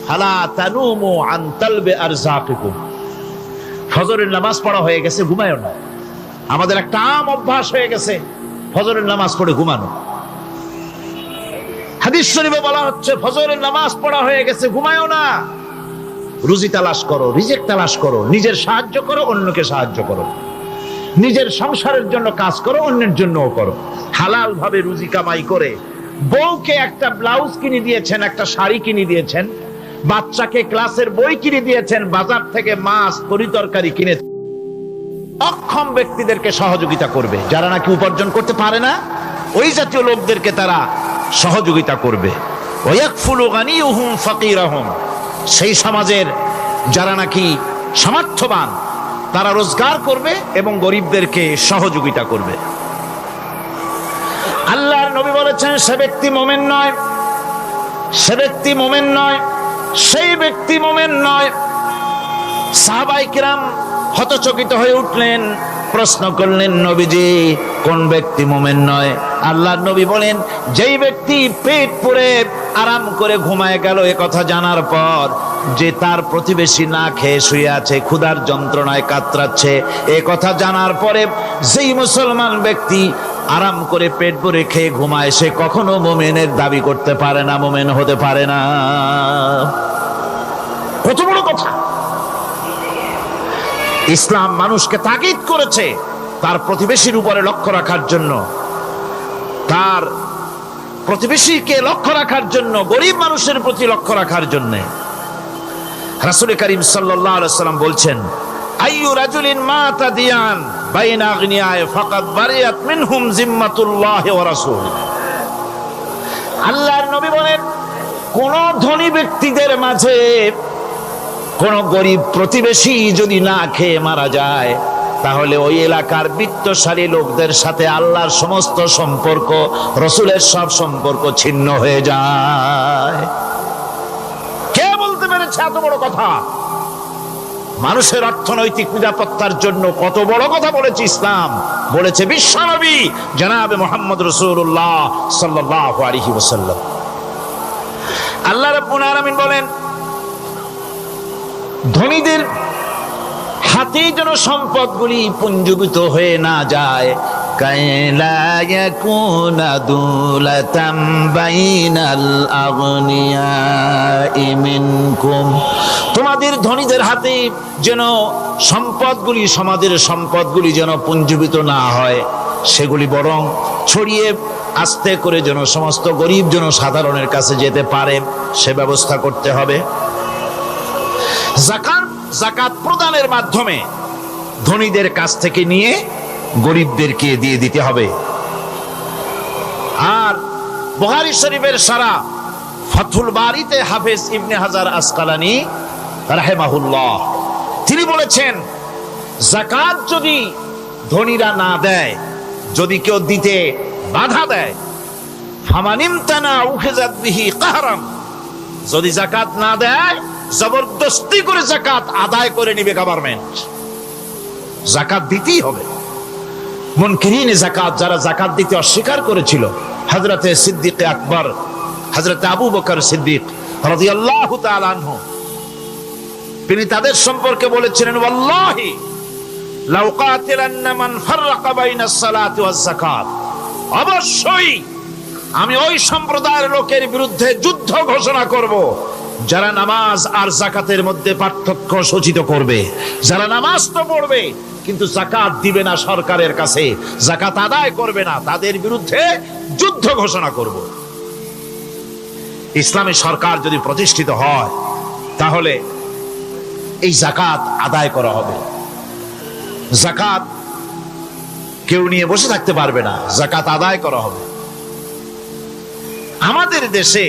Speaker 1: ফালা তানুমু আন তালবি আরযাকিকুম। ফজরের নামাজ পড়া হয়ে গেছে, ঘুমায়ও না। আমাদের একটা আম অভ্যাস হয়ে গেছে ফজরের নামাজ পড়ে ঘুমানো। হাদিস শরীফে বলা হচ্ছে, ফজরের নামাজ পড়া হয়ে গেছে, ঘুমায়ও না। রুজি তালাশ করো, রিজিক তালাশ করো, নিজের সাহায্য করো, অন্যকে সাহায্য করো, নিজের সংসারের জন্য কাজ করো, অন্যের জন্যও করো। হালাল ভাবে রুজি কামাই করে বউকে একটা ব্লাউজ কিনে দিয়েছেন, একটা শাড়ি কিনে দিয়েছেন, বাচ্চাকে ক্লাসের বই কিনে দিয়েছেন, বাজার থেকে মাছ তরিতরকারি কিনে। অক্ষম ব্যক্তিদেরকে সহযোগিতা করবে, যারা নাকি উপার্জন করতে পারে না ওই জাতীয় লোকদেরকে তারা সহযোগিতা করবে। ওয়াকফুলু গানিয়ুহুম ফাকিরাহুম, সেই সমাজের যারা নাকি সামর্থ্যবান তারা রোজগার করবে এবং গরিবদেরকে সহযোগিতা করবে। আল্লাহর নবী বলেছেন, সে ব্যক্তি মুমিন নয়, সে ব্যক্তি মুমিন নয়, সেই ব্যক্তি মুমিন নয়। সাহাবায়ে কিরাম হতচকিত হয়ে উঠলেন, প্রশ্ন করলেন, নবীজি কোন ব্যক্তি মুমিন নয়? আল্লাহর নবী বলেন, যেই ব্যক্তি পেট পুরে আরাম করে ঘুমায় গেল এ কথা জানার পর, যে তার প্রতিবেশী না খেয়ে শুয়ে আছে, ক্ষুধার যন্ত্রণায় কাতরাচ্ছে, এ কথা জানার পরে যেই মুসলমান ব্যক্তি আরাম করে পেট ভরে খেয়ে ঘুমায়, সে কখনো মুমিনের দাবি করতে পারে না, মুমিন হতে পারে না। কত বড় কথা! ইসলাম মানুষকে তাগিদ করেছে তার প্রতিবেশীর উপরে লক্ষ্য রাখার জন্য, তার প্রতিবেশীকে লক্ষ্য রাখার জন্য, গরিব মানুষের প্রতি লক্ষ্য রাখার জন্য। রাসূল করিম সাল্লাল্লাহু আলাইহি ওয়াসাল্লাম বলছেন, আইয়ু রাজুলিন মাতা দিয়ান বাইনা আগনিয়ায়ে ফাকাদ বারিয়াত মিনহুম জিম্মাতুল্লাহি ওয়া রাসূল। আল্লাহর নবী বলেন, কোন ধনী ব্যক্তিদের মাঝে কোন গরিব প্রতিবেশী যদি না খেয়ে মারা যায়, তাহলে ওই এলাকার বিত্তশালী লোকদের সাথে আল্লাহর সমস্ত সম্পর্ক, রসুলের সব সম্পর্ক ছিন্ন হয়ে যায়। কে বলতে পেরেছে এত বড় কথা? মানুষের অর্থনৈতিক নিরাপত্তার জন্য কত বড় কথা বলেছে ইসলাম, বলেছে বিশ্বনবী জনাবে মুহাম্মদ রাসূলুল্লাহ সাল্লাল্লাহু আলাইহি ওয়াসাল্লাম। আল্লাহ রাব্বুল আলামিন বলেন, ধনীদের হাতে যেন সম্পদগুলি পুঞ্জীভূত হয়ে না যায়, কাইলা ইয়াকুনা দুলাতাম বাইনাল আগনিয়াই মিনকুম, তোমাদের ধনীদের হাতে যেন সম্পদগুলি, সমাজের সম্পদগুলি যেন পুঞ্জীভূত না হয়, সেগুলি বরং ছড়িয়ে আস্তে করে যেন সমস্ত গরিব যেন সাধারণের কাছে যেতে পারে, সে ব্যবস্থা করতে হবে। যাকাত প্রদানের মাধ্যমে ধনীদের কাছ থেকে নিয়ে গরিবদেরকে দিয়ে দিতে হবে। আর বুখারী শরীফের সারা ফাথুল বারীতে হাফেজ ইবনে হাজার আসকালানী রাহিমাহুল্লাহ তিনি বলেছেন, যাকাত যদি ধনীরা না দেয়, যদি কেউ দিতে বাধা দেয়, ফামানিমতানা উখিযাত বিহি কাহরাম, যদি যাকাত না দেয় জবরদস্তি করে যাকাত আদায় করে নিবে গভর্নমেন্ট। যাকাত দিতেই হবে। মুনকিরিনে যাকাত, যারা যাকাত দিতে অস্বীকার করেছিল, হযরতে সিদ্দিক আকবর, হযরতে আবু বকর সিদ্দিক রাদিয়াল্লাহু তাআলা আনহু, তিনি তাদের সম্পর্কে বলেছিলেন, ওয়াল্লাহি লাউ কাতিলান্না মান ফাররাকা বাইনাস সালাতি ওয়াজ যাকাত, অবশ্যই আমি ওই সম্প্রদায়ের লোকের বিরুদ্ধে যুদ্ধ ঘোষণা করব যারা নামাজ আর যাকাতের মধ্যে পার্থক্য সূচিত করবে। যারা নামাজ তো পড়বে কিন্তু যাকাত দিবে না সরকারের কাছে, যাকাত আদায় করবে না, তাদের বিরুদ্ধে যুদ্ধ ঘোষণা করব। ইসলামী সরকার যদি প্রতিষ্ঠিত হয়, তাহলে এই যাকাত আদায় করা হবে। যাকাত কেউ নিয়ে বসে থাকতে পারবে না, যাকাত আদায় করা হবে। আমাদের দেশে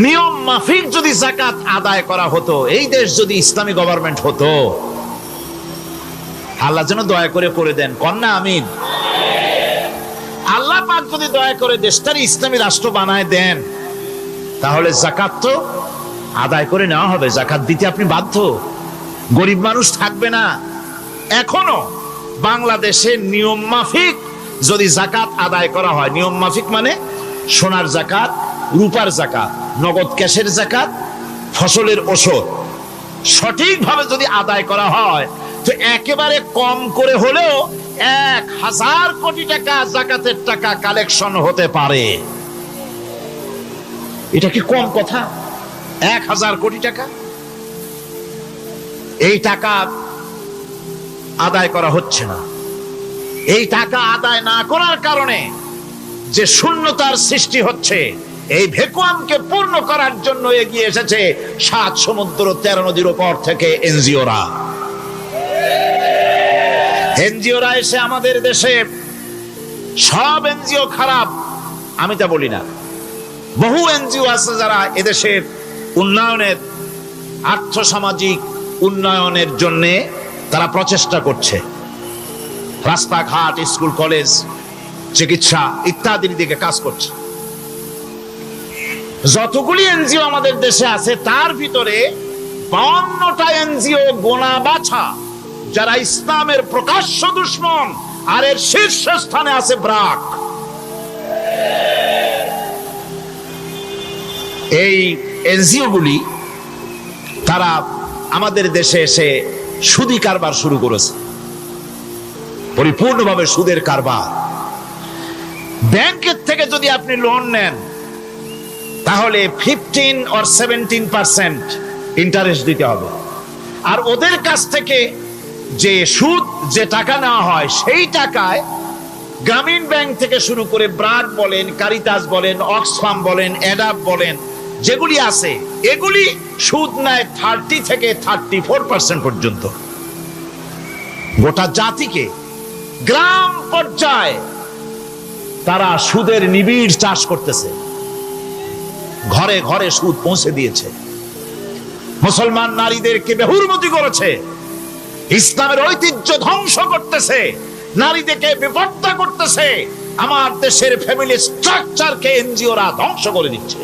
Speaker 1: নিয়ম মাফিক যদি যাকাত আদায় করা হতো, এই দেশ যদি ইসলামী গভর্নমেন্ট হতো, আল্লাহ যেন দয়া করে দেন, কন্যা আমিন। আল্লাহ পাক যদি দয়া করে দেশটার ইসলামী রাষ্ট্র বানায় দেন, তাহলে যাকাত তো আদায় করে নেওয়া হবে, যাকাত দিতে আপনি বাধ্য, গরিব মানুষ থাকবে না। এখনো বাংলাদেশে নিয়ম মাফিক যদি যাকাত আদায় করা হয়, নিয়ম মাফিক মানে সোনার যাকাত, রূপার যাকাত, নগদ ক্যাশের যাকাত, ফসলের ওষুধ সঠিকভাবে যদি আদায় করা হয়, তো একেবারে কম করে হলেও 1000 কোটি টাকা যাকাতের টাকা কালেকশন হতে পারে। এটা কি কম কথা? 1000 কোটি টাকা, এই টাকা আদায় করা হচ্ছে না। এই টাকা আদায় না করার কারণে যে শূন্যতার সৃষ্টি হচ্ছে, এই ভ্যাকুয়ামকে পূর্ণ করার জন্য এগিয়ে এসেছে 7 সমুদ্র 13 নদীর উপর থেকে এনজিওরা। এনজিওরা এসে আমাদের দেশে, সব এনজিও খারাপ আমি তা বলি না, বহু এনজিও আছে যারা এদেশের উন্নয়নের, আর্থসামাজিক উন্নয়নের জন্য তারা প্রচেষ্টা করছে। রাস্তাঘাট, স্কুল, কলেজ, চিকিৎসা ইত্যাদির দিকে কাজ করছে। যতগুলি এনজিও আমাদের দেশে আছে তার ভিতরে 52টা এনজিও গোনা বাছা যারা ইসলামের প্রকাশ্য দুশমন, আর এর শীর্ষস্থানে আছে ব্রাক। এই এনজিও গুলি তারা আমাদের দেশে এসে সুদি কারবার শুরু করেছে, পরিপূর্ণভাবে সুদের কারবার। ব্যাংকের থেকে যদি আপনি লোন নেন তাহলে 15 or 17% ইন্টারেস্ট দিতে হবে, আর ওদের কাছ থেকে যে সুদ, যে টাকা নেওয়া হয় সেই টাকায় গ্রামীণ ব্যাংক থেকে শুরু করে ব্রাক বলেন, কারিতাস বলেন, অক্সফাম বলেন, অ্যাডাপ বলেন, যেগুলি আছে এগুলি সুদ নেয় 30 থেকে 34% পর্যন্ত। গোটা জাতিকে গ্রাম পর্যায়ে তারা সুদের নিবিড় চাষ করতেছে, ঘরে ঘরে সুদ পৌঁছে দিয়েছে, মুসলমান নারীদেরকে বেহুরমতি করেছে, ইসলামের ঐতিহ্য ধ্বংস করতেছে, নারীদেরকে বিপর্যয় করতেছে, আমার দেশের ফ্যামিলি স্ট্রাকচারকে এনজিওরা ধ্বংস করে দিচ্ছে।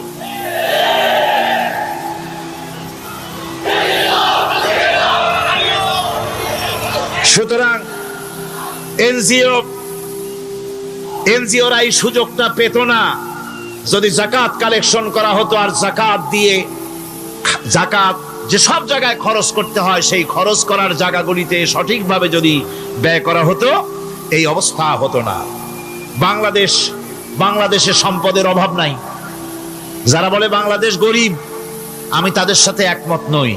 Speaker 1: সুতরাং এনজিওরা এই সুযোগটা পেত না। যদি যাকাত কালেকশন করা হতো আর যাকাত দিয়ে, যাকাত যে সব জায়গায় খরচ করতে হয় সেই খরচ করার জায়গাগুলিতে সঠিকভাবে যদি ব্যয় করা হতো এই অবস্থা হতো না। বাংলাদেশে সম্পদের অভাব নাই। যারা বলে বাংলাদেশ গরিব, আমি তাদের সাথে একমত নই।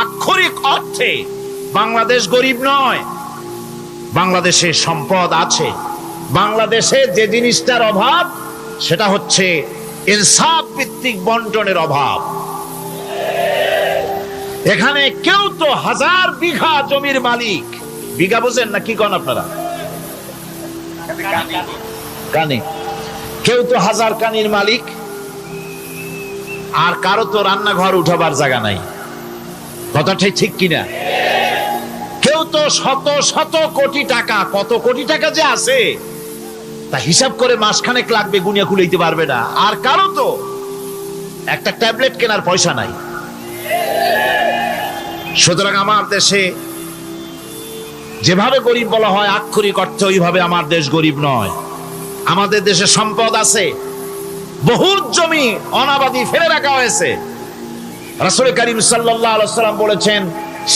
Speaker 1: আক্ষরিক অর্থে বাংলাদেশ গরিব নয়, বাংলাদেশে সম্পদ আছে। বাংলাদেশে যে জিনিসটার অভাব সেটা হচ্ছে ইনসাফ ভিত্তিক বন্টনের অভাব। এখানে কেউ তো 1000 বিঘা জমির মালিক, বিঘা বুঝেন না কি কোন আপনারা? কানি। কেউ তো 1000 কানির মালিক, আর কারো তো রান্নাঘর উঠাবার জায়গা নাই। কথাটাই ঠিক কিনা? কেউ তো শত শত কোটি টাকা, কত কোটি টাকা যে আছে তা হিসাব করে মাসখানেক লাগবে, গুনিয়া কুলাইতে পারবে না। আর কারো তো একটা ট্যাবলেট কেনার পয়সা নাই। সুতরাং আমার দেশে যেভাবে গরিব বলা হয় আক্ষরিক অর্থে ওইভাবে আমার দেশ গরিব নয়। আমাদের দেশে সম্পদ আছে, বহুত জমি অনাবাদি ফেলে রাখা হয়েছে। রাসূল করিম সাল্লাল্লাহু আলাইহি ওয়াসাল্লাম বলেছেন,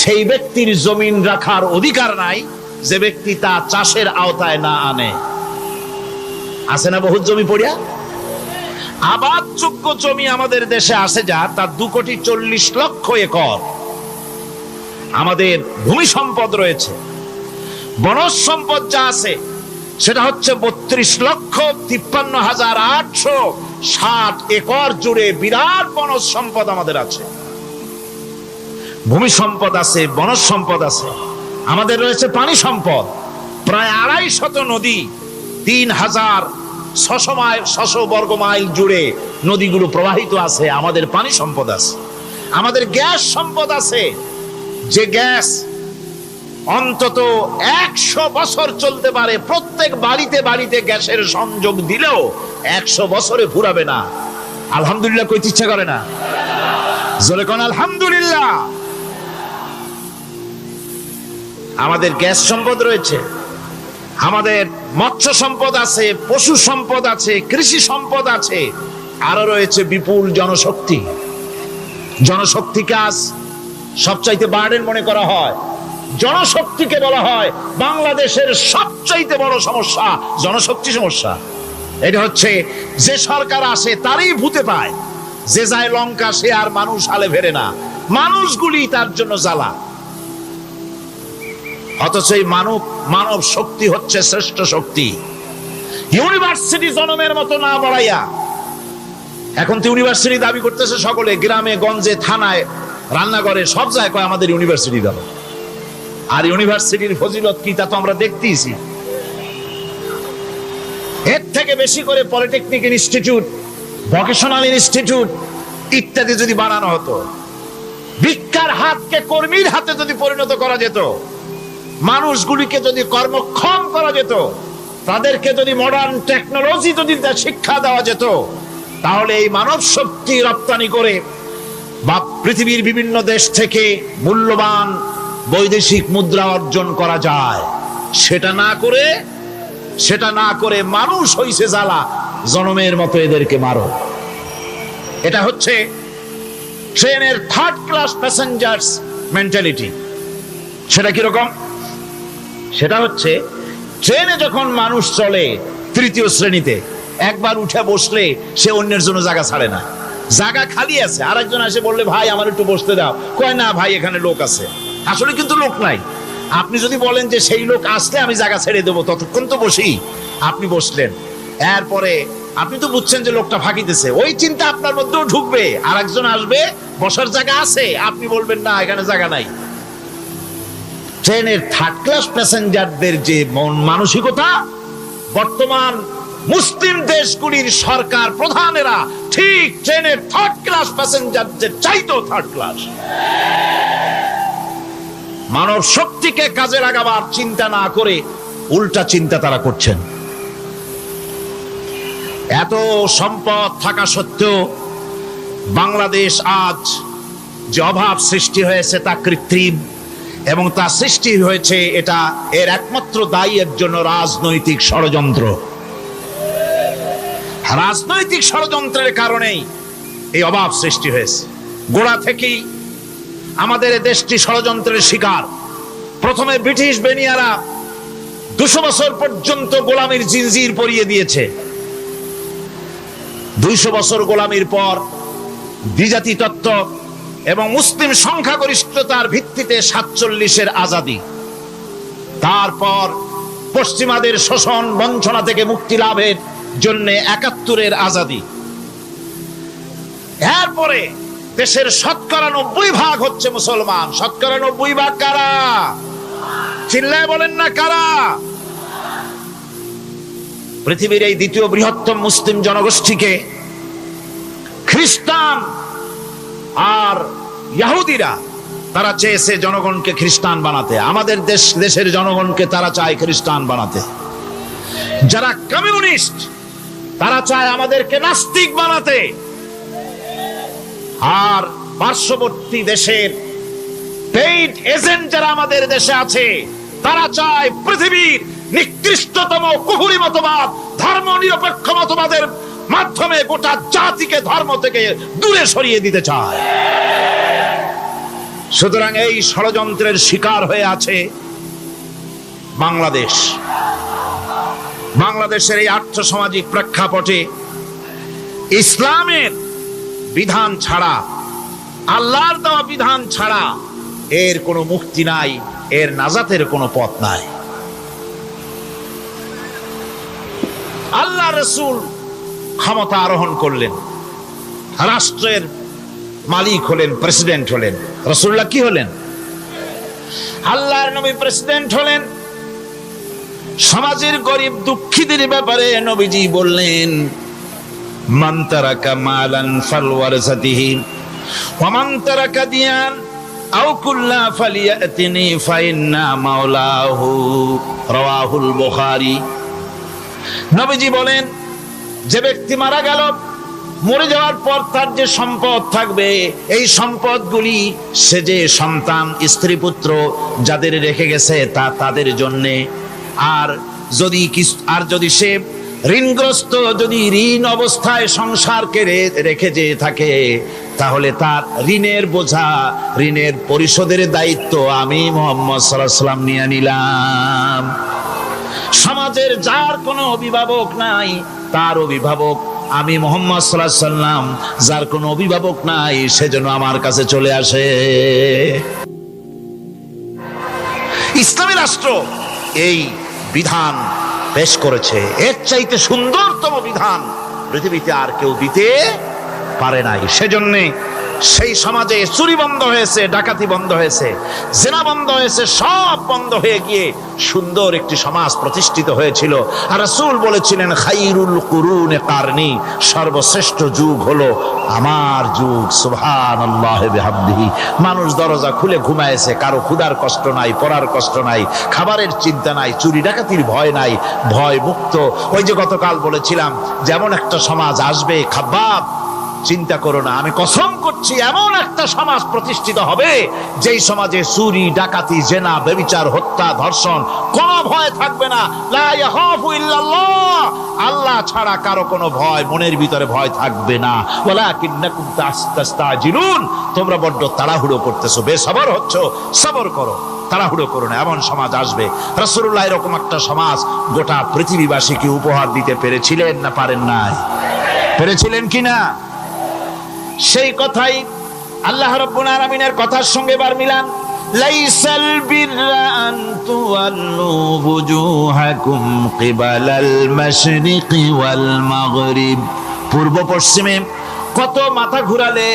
Speaker 1: সেই ব্যক্তির জমিন রাখার অধিকার নাই যে ব্যক্তি তা চাষের আওতায় না আনে। আছে না বহুত জমি পড়িয়া? আবাদযোগ্য জমি আমাদের দেশে আছে যা, তার 2,40,00,000 একর। আমাদের ভূমি সম্পদ রয়েছে, বনজ সম্পদ যা আছে সেটা হচ্ছে 32,53,860 একর জুড়ে বিরাট বনজ সম্পদ আমাদের আছে। ভূমি সম্পদ আছে, বনজ সম্পদ আছে। আমাদের রয়েছে পানি সম্পদ, প্রায় 250 নদী, 3,600 বর্গ মাইল জুড়ে নদীগুলো প্রবাহিত আছে। আমাদের পানি সম্পদ আছে। আমাদের গ্যাস সম্পদ আছে, যে গ্যাস অন্তত 100 বছর চলতে পারে। প্রত্যেক বাড়িতে বাড়িতে গ্যাসের সংযোগ দিলেও 100 বছরে ফুরাবে না। আলহামদুলিল্লাহ কইতে ইচ্ছা করে না? জোরে কোন আলহামদুলিল্লাহ। আমাদের গ্যাস সম্পদ রয়েছে, আমাদের মৎস্য সম্পদ আছে, পশু সম্পদ আছে, কৃষি সম্পদ আছে, আরো রয়েছে বিপুল জনশক্তি। জনশক্তিকে আজ সবচাইতে বার্ডেন মনে করা হয়। জনশক্তিকে বলা হয় বাংলাদেশের সবচাইতে বড় সমস্যা, জনশক্তি সমস্যা। এটা হচ্ছে যে সরকার আসে তারই ভূতে পায়, যে যায় লঙ্কা সে আর মানুষ হালে ফেরে না, মানুষগুলি তার জন্য জ্বালা। অথচ এই মানব শক্তি হচ্ছে শ্রেষ্ঠ শক্তি। ইউনিভার্সিটি জনমের মতো না বাড়াইয়া এখন তো ইউনিভার্সিটি দাবি করতেছে সকলে, গ্রামে গঞ্জে থানায় রান্নাঘরে সব জায়গায় কয় আমাদের ইউনিভার্সিটি দাও। আর ইউনিভার্সিটির ফজিলত কি তা তো আমরা দেখতেইছি। এর থেকে বেশি করে পলিটেকনিক ইনস্টিটিউট, ভোকেশনাল ইনস্টিটিউট ইত্যাদি যদি বানানো হতো, ভিক্ষার হাতকে কর্মীর হাতে যদি পরিণত করা যেত, মানুষগুলিকে যদি কর্মক্ষম করা যেত, তাদেরকে যদি মডার্ন টেকনোলজি যদি শিক্ষা দেওয়া যেত, তাহলে এই মানব শক্তি রপ্তানি করে বা পৃথিবীর বিভিন্ন দেশ থেকে মূল্যবান বৈদেশিক মুদ্রা অর্জন করা যায়। সেটা না করে মানুষ হইছে জ্বালা, জনমের মতো এদেরকে মারো। এটা হচ্ছে ট্রেনের থার্ড ক্লাস প্যাসেঞ্জার্স মেন্টালিটি। সেটা কিরকম? সেটা হচ্ছে ট্রেনে যখন মানুষ চলে তৃতীয় শ্রেণীতে, একবার উঠে বসলে সে অন্যের জন্য জায়গা ছাড়ে না। জায়গা খালি আছে, আরেকজন এসে বললে ভাই আমার একটু বসতে দাও, কয় না ভাই এখানে লোক আছে। আসলে কিন্তু লোক নাই। আপনি যদি বলেন যে সেই লোক আসলে আমি জায়গা ছেড়ে দেবো, ততক্ষণ তো বসি। আপনি বসলেন, এরপরে আপনি তো বুঝছেন যে লোকটা ফাঁকিতেছে, ওই চিন্তা আপনার মধ্যেও ঢুকবে, আরেকজন আসবে, বসার জায়গা আছে, আপনি বলবেন না এখানে জায়গা নাই। ট্রেনের থার্ড ক্লাস প্যাসেঞ্জারদের যে মন মানসিকতা, বর্তমান মুসলিম দেশগুলির সরকার প্রধানেরা ঠিক ট্রেনের থার্ড ক্লাস প্যাসেঞ্জারদের চাইতেও থার্ড ক্লাস। মানব শক্তিকে কাজে লাগাবার চিন্তা না করে উল্টা চিন্তা তারা করছেন। এত সম্পদ থাকা সত্ত্বেও বাংলাদেশ আজ যে অভাব সৃষ্টি হয়েছে তা কৃত্রিম, এবং তা সৃষ্টি হয়েছে এটা এর একমাত্র দায়ী এর জন্য রাজনৈতিক ষড়যন্ত্র। রাজনৈতিক ষড়যন্ত্রের কারণেই এই অভাব সৃষ্টি হয়েছে। গোড়া থেকেই আমাদের দেশটি ষড়যন্ত্রের শিকার। প্রথমে ব্রিটিশ বেনিয়ারা 200 বছর পর্যন্ত গোলামির জিনজির পরিয়ে দিয়েছে। 200 বছর গোলামির পর দ্বিজাতি তত্ত্ব এবং মুসলিম সংখ্যাগরিষ্ঠতার ভিত্তিতে 47-এর আজাদি, তারপর পশ্চিমাদের শোষণ বঞ্চনা থেকে মুক্তি লাভের জন্য 71-এর আজাদি, এরপরে দেশের 90% হচ্ছে মুসলমান। 90% কারা? চিল্লায় বলেন না কারা? পৃথিবীর এই দ্বিতীয় বৃহত্তম মুসলিম জনগোষ্ঠীকে খ্রিস্টান আর ইহুদিরা তারা চেয়েছে জনগণকে খ্রিস্টান বানাতে। আমাদের দেশের জনগণকে তারা চায় খ্রিস্টান বানাতে। যারা কমিউনিস্ট তারা চায় আমাদেরকে নাস্তিক বানাতে। আর পার্শ্ববর্তী দেশের পেইড এজেন্ট যারা আমাদের দেশে আছে তারা চায় পৃথিবীর নিকৃষ্টতম কুফরি মতবাদ, ধর্ম নিরপেক্ষ মতবাদের মাধ্যমে গোটা জাতিকে ধর্ম থেকে দূরে সরিয়ে দিতে চায়। সুতরাং এই ষড়যন্ত্রের শিকার হয়ে আছে বাংলাদেশ। বাংলাদেশের এই আর্থসামাজিক প্রেক্ষাপটে ইসলামের বিধান ছাড়া, আল্লাহর দেওয়া বিধান ছাড়া এর কোনো মুক্তি নাই, এর নাজাতের কোনো পথ নাই। আল্লাহ রাসূল ক্ষমতা আরোহণ করলেন, রাষ্ট্রের মালিক হলেন, প্রেসিডেন্ট হলেন। রাসূলুল্লাহ কি হলেন? আল্লাহর নবী প্রেসিডেন্ট হলেন। সমাজের গরিব দুঃখীদের ব্যাপারে নবীজি বললেন, মান তারাকা মালান ফালওয়ারাসাতিহি ওয়া মান তারাকা দিয়ান আও কুল্লা ফালিয়াতিনি ফাইন্না মাওলাহু, রাওয়াহুল বুখারী। নবীজি বলেন, যে ব্যক্তি মারা গেল, মরে যাওয়ার পর তার যে সম্পদ থাকবে, এই সম্পদগুলি সে যে সন্তান স্ত্রী পুত্র যাদের রেখে গেছে তা তাদের জন্যে। আর যদি সে ঋণগ্রস্ত, যদি ঋণ অবস্থায় সংসারকে রেখে যে থাকে, তাহলে তার ঋণের বোঝা, ঋণের পরিশোধের দায়িত্ব আমি মুহাম্মদ সাল্লাল্লাহু আলাইহি ওয়াসাল্লাম নিয়ে নিলাম। সমাজের যার কোনো অভিভাবক নাই তার অভিভাবক আমি মুহাম্মদ সাল্লাল্লাহু আলাইহি ওয়াসাল্লাম। যার কোনো অভিভাবক নাই সেজন্য আমার কাছে চলে আসে। ইসলামী রাষ্ট্র এই বিধান পেশ করেছে। এর চাইতে সুন্দরতম বিধান পৃথিবীতে আর কেউ দিতে পারে নাই। সেজন্য সেই সমাজে চুরি বন্ধ হয়েছে, ডাকাতি বন্ধ হয়েছে, জেনা বন্ধ হয়েছে, সব বন্ধ হয়ে গিয়ে সুন্দর একটি সমাজ প্রতিষ্ঠিত হয়েছিল। আর রাসূল বলেছিলেন, খাইরুল কুরুনে কারনি, সর্বশ্রেষ্ঠ যুগ হলো আমার যুগ। সুবহানাল্লাহি বিহামদিহি। মানুষ দরজা খুলে ঘুমায়েছে, কারো ক্ষুধার কষ্ট নাই, পড়ার কষ্ট নাই, খাবারের চিন্তা নাই, চুরি ডাকাতির ভয় নাই, ভয় মুক্ত। ওই যে গতকাল বলেছিলাম, যেমন একটা সমাজ আসবে, খাব্বাব চিন্তা করো না, আমি কসম করছি এমন একটা সমাজ প্রতিষ্ঠিত হবে যেই সমাজে চুরি ডাকাতি জেনা ব্যভিচার হত্যা ধর্ষণ কোনো ভয় থাকবে না। লা ইয়াখাফু ইল্লাল্লাহ, আল্লাহ ছাড়া কারো কোনো ভয়, মনের ভিতরে ভয় থাকবে না। ওয়ালাকিন্নাকুম তাস্তাজিলুন, তোমরা বড্ড তাড়াহুড়ো করতেছো, বেসবর হচ্ছ, সবর করো, তাড়াহুড়ো করো না। এমন সমাজ আসবে। রাসূলুল্লাহ এরকম একটা সমাজ গোটা পৃথিবীবাসীকে উপহার দিতে পেরেছিলেন না পারেন নাই? পেরেছিলেন কিনা? সেই কথাই আল্লাহ রাব্বুল আলামিনের কথার সঙ্গে বার মিলান। লাইসাল বিররা আন তুওয়াল্লু বুজুহাকুম কিবালাল মাশরিকি ওয়াল মাগরিব, পূর্ব পশ্চিমে কত মাথা ঘুরালে,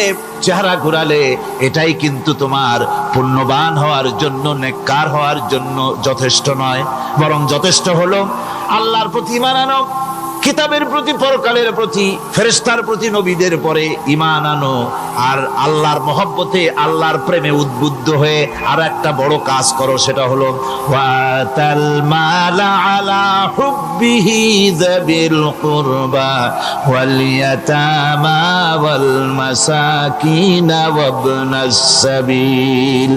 Speaker 1: চেহারা ঘুরালে এটাই কিন্তু তোমার পুণ্যবান হওয়ার জন্য, নেককার হওয়ার জন্য যথেষ্ট নয়। বরং যথেষ্ট হলো আল্লাহর প্রতি ঈমান আনো, কিতাবের প্রতি, পরকালের প্রতি, ফেরেশতার প্রতি, নবীদের পরে ঈমান আনো, আর আল্লাহর মহব্বতে, আল্লাহর প্রেমে উদ্বুদ্ধ হয়ে আর একটা বড় কাজ করো, সেটা হলো ওয়াতাল মালা আলা হুব্বিহি যাবিল কুরবা ওয়াল ইয়াতামা ওয়াল মাসাকিন ওয়াবনাস সাবিল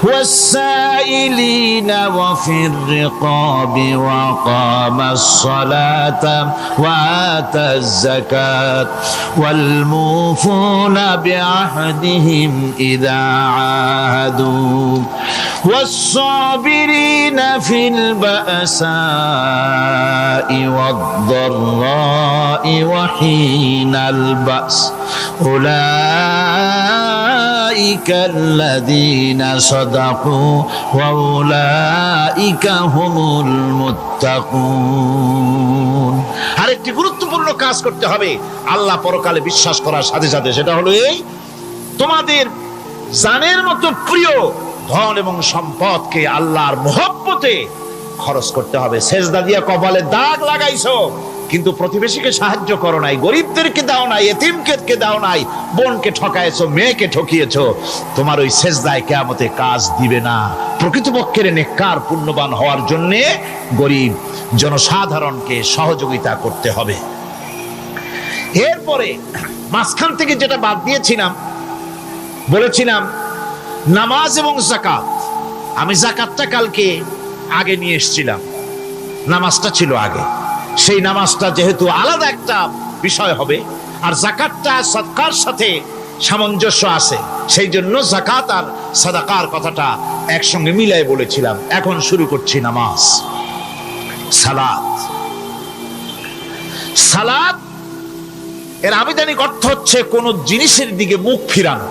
Speaker 1: ওয়াসাইলিনা ওয়া ফির রিকাবি ওয়া কামাস সালাতা وآتى الزكاة والموفون بعهدهم إذا عاهدوا والصابرين في البأساء والضراء وحين البأس أولئك الذين صدقوا وأولئك هم المتقون। আরেকটি গুরুত্বপূর্ণ কাজ করতে হবে আল্লাহ পরকালে বিশ্বাস করার সাথে সাথে, সেটা হলো এই, তোমাদের জানের মতো প্রিয় ধন এবং সম্পদকে আল্লাহর মহব্বতে খরচ করতে হবে। সেজদা দিয়া কপালে দাগ লাগাইছো কিন্তু প্রতিবেশীকে সাহায্য করো নাই, গরিবদেরকে দাও নাই, এতিমকে দাও নাই, বোনকে ঠকাইছো, মেয়েকে ঠকিয়েছো, তোমার ওই সেজদায় কিয়ামতে কাজ দিবে না। প্রকৃতপক্ষের নেককার পুণ্যবান হওয়ার জন্য গরিব জনসাধারণকে সহযোগিতা করতে হবে। এরপরে মাঝখান থেকে যেটা বাদ দিয়েছিলাম, বলেছিলাম নামাজ এবং যাকাত। আমি যাকাতটা কালকে আগে নিয়ে এসেছিলাম, নামাজটা ছিল আগে। সেই নামাজটা যেহেতু আলাদা একটা বিষয় হবে, আর যাকাতটা সাদকার সাথে সামঞ্জস্য আছে, সেই জন্য যাকাত আর সাদাকার কথাটা একসঙ্গে মিলাই বলেছিলাম। এখন শুরু করছি নামাজ। সালাত, সালাত এর আবিধানিক অর্থ হচ্ছে কোন জিনিসের দিকে মুখ ফিরানো।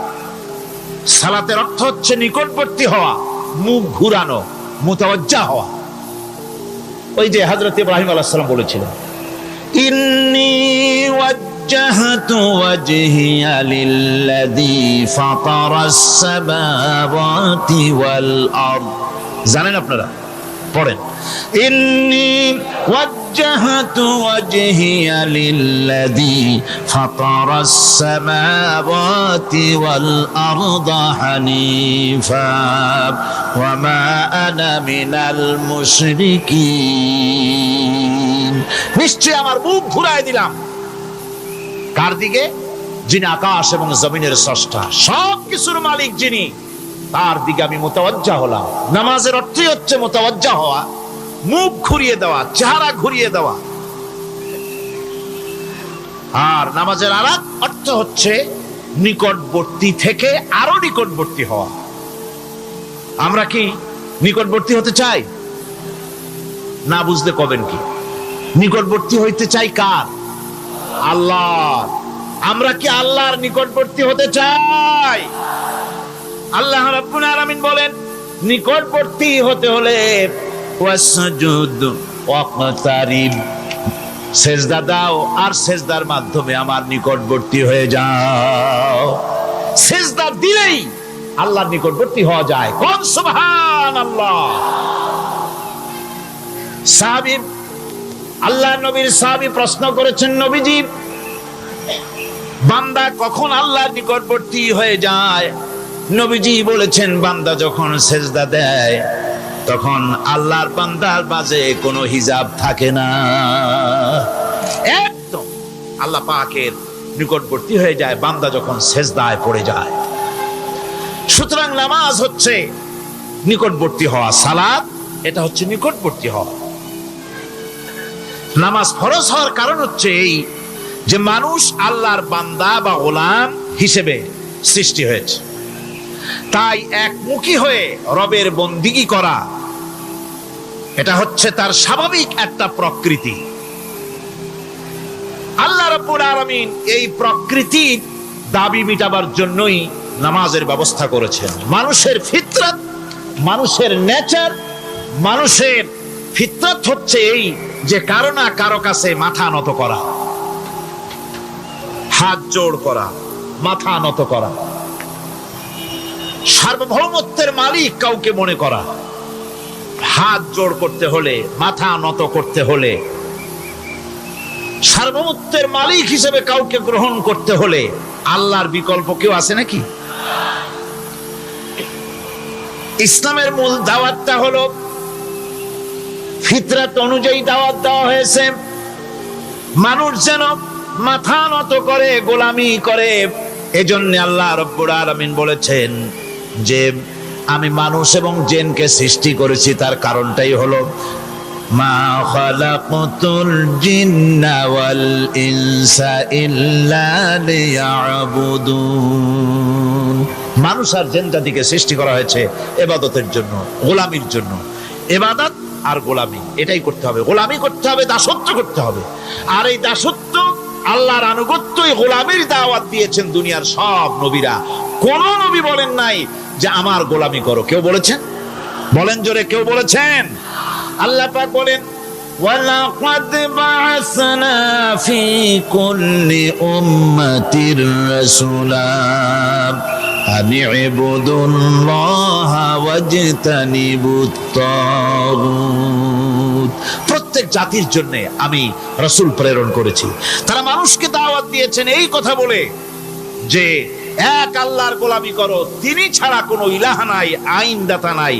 Speaker 1: সালাতের অর্থ হচ্ছে নিকটবর্তী হওয়া, মুখ ঘুরানো, মুতাওয়াজ্জা হওয়া। ওই যে হযরত ইব্রাহিম আলাইহিস সালাম বলেছিলেন, ইন্নী ওয়াজ্জাহতু ওয়াজহিয়া লিল্লাযী ফাতারাস সামাওয়াতি ওয়াল আরদ। জানেন আপনারা? পড়েন, ইন্নী ওয়াজ্জাহতু ওয়াজহিয়া লিল্লাযী ফাতারাস সামাওয়াতি ওয়াল আরদা হানিফা ওয়া মা আনা মিনাল মুশরিকিন। নিশ্চয় আমার মুখ ঘুরায় দিলাম কার দিকে? যিনি আকাশ এবং জমিনের স্রষ্টা, সব কিছুর মালিক যিনি, তার দিকে আমি মুতাওয়াজ্জা হলাম। নামাজের অর্থই হচ্ছে মুতাওয়াজ্জা হওয়া, মুখ ঘুরিয়ে দেওয়া, চেহারা ঘুরিয়ে দেওয়া। আর নামাজের আরেক অর্থ হচ্ছে নিকটবর্তী থেকে আরো নিকটবর্তী হওয়া। আমরা কি নিকটবর্তী হতে চাই? না বুঝলে কবেন কি? নিকটবর্তী হইতে চাই কার? আল্লাহ। আমরা কি আল্লাহর নিকটবর্তী হতে চাই? আল্লাহ রাব্বুল আলামিন বলেন, নিকটবর্তী হতে হলে ওয়াসজুদ ওয়াকতারিব, সেজদা দাও আর সেজদার মাধ্যমে আমার নিকটবর্তী হয়ে যাও। সেজদা দিলেই আল্লাহর নিকটবর্তী হওয়া যায়। কোন সুবহানাল্লাহ। সাহাবী, আল্লাহ নবীর সাহাবী প্রশ্ন করেছেন, নবীজি বান্দা কখন আল্লাহর নিকটবর্তী হয়ে যায়? নবীজি বলেছেন, বান্দা যখন সেজদা দেয় তখন আল্লাহর বান্দার মাঝে কোনো হিজাব থাকে না, একদম আল্লাহ পাকের নিকটবর্তী হয়ে যায় বান্দা যখন সেজদায় পড়ে যায়। সুতরাং নামাজ হচ্ছে নিকটবর্তী হওয়া, সালাত এটা হচ্ছে নিকটবর্তী হওয়া। নামাজ ফরজ হওয়ার কারণ হচ্ছে এই যে মানুষ আল্লাহর বান্দা বা গোলাম হিসেবে সৃষ্টি হয়েছে, তাই একমুখী হয়ে রবের বন্দিগি করা এটা হচ্ছে তার স্বাভাবিক একটা প্রকৃতি। আল্লাহ রাব্বুল আলামিন এই প্রকৃতির দাবি মিটাবার জন্যই নামাজের ব্যবস্থা করেছেন। মানুষের ফিতরাত, মানুষের নেচার, মানুষের ফিতরাত হচ্ছে এই যে কারো না কারো কাছে মাথা নত করা, হাত জোড় করা, মাথা নত করা, সার্বভৌমত্বের মালিক কাউকে মনে করা। হাত জোড় করতে হলে, মাথা নত করতে হলে, সার্বভৌমত্বের মালিক হিসেবে কাউকে গ্রহণ করতে হলে আল্লাহর বিকল্প কেউ আছে নাকি? ইসলামের মূল দাওয়াতটা হলো ফিতরাত অনুযায়ী দাওয়াত দেওয়া হয়েছে। মানুষ যেন মাথা নত করে, গোলামি করে। এজন্য আল্লাহ রাব্বুল আলামিন বলেছেন যে আমি মানুষ এবং জিনকে সৃষ্টি করেছি, তার কারণটাই হলো মা খালাকতুল জিন্না ওয়াল ইনসা ইল্লা লিয়াবুদুন। মানুষ আর জিন জাতিকে সৃষ্টি করা হয়েছে ইবাদতের জন্য, গোলামির জন্য। ইবাদত আর গোলামি এটাই করতে হবে, গোলামি করতে হবে, দাসত্ব করতে হবে। আর এই দাসত্ব, আল্লাহর আনুগত্যই গোলামির দাওয়াত দিয়েছেন দুনিয়ার সব নবীরা। কোন নবী বলেন নাই যে আমার গোলামি করো। কেউ বলেছেন? বলেন জোরে, কেউ বলেছেন? আল্লাহ পাক বলেন, ওয়ালাকাদ বা'আসনা ফি কুল্লি উম্মাতির রাসূলা আন ইবুদুল্লাহা ওয়াজতানিবুত তাগুত। প্রত্যেক জাতির জন্য আমি রাসূল প্রেরণ করেছি। তারা মানুষকে দাওয়াত দিয়েছেন এই কথা বলে যে এক আল্লাহর গোলামি করো, তিনি ছাড়া কোনো ইলাহ নাই, আইনদাতা নাই,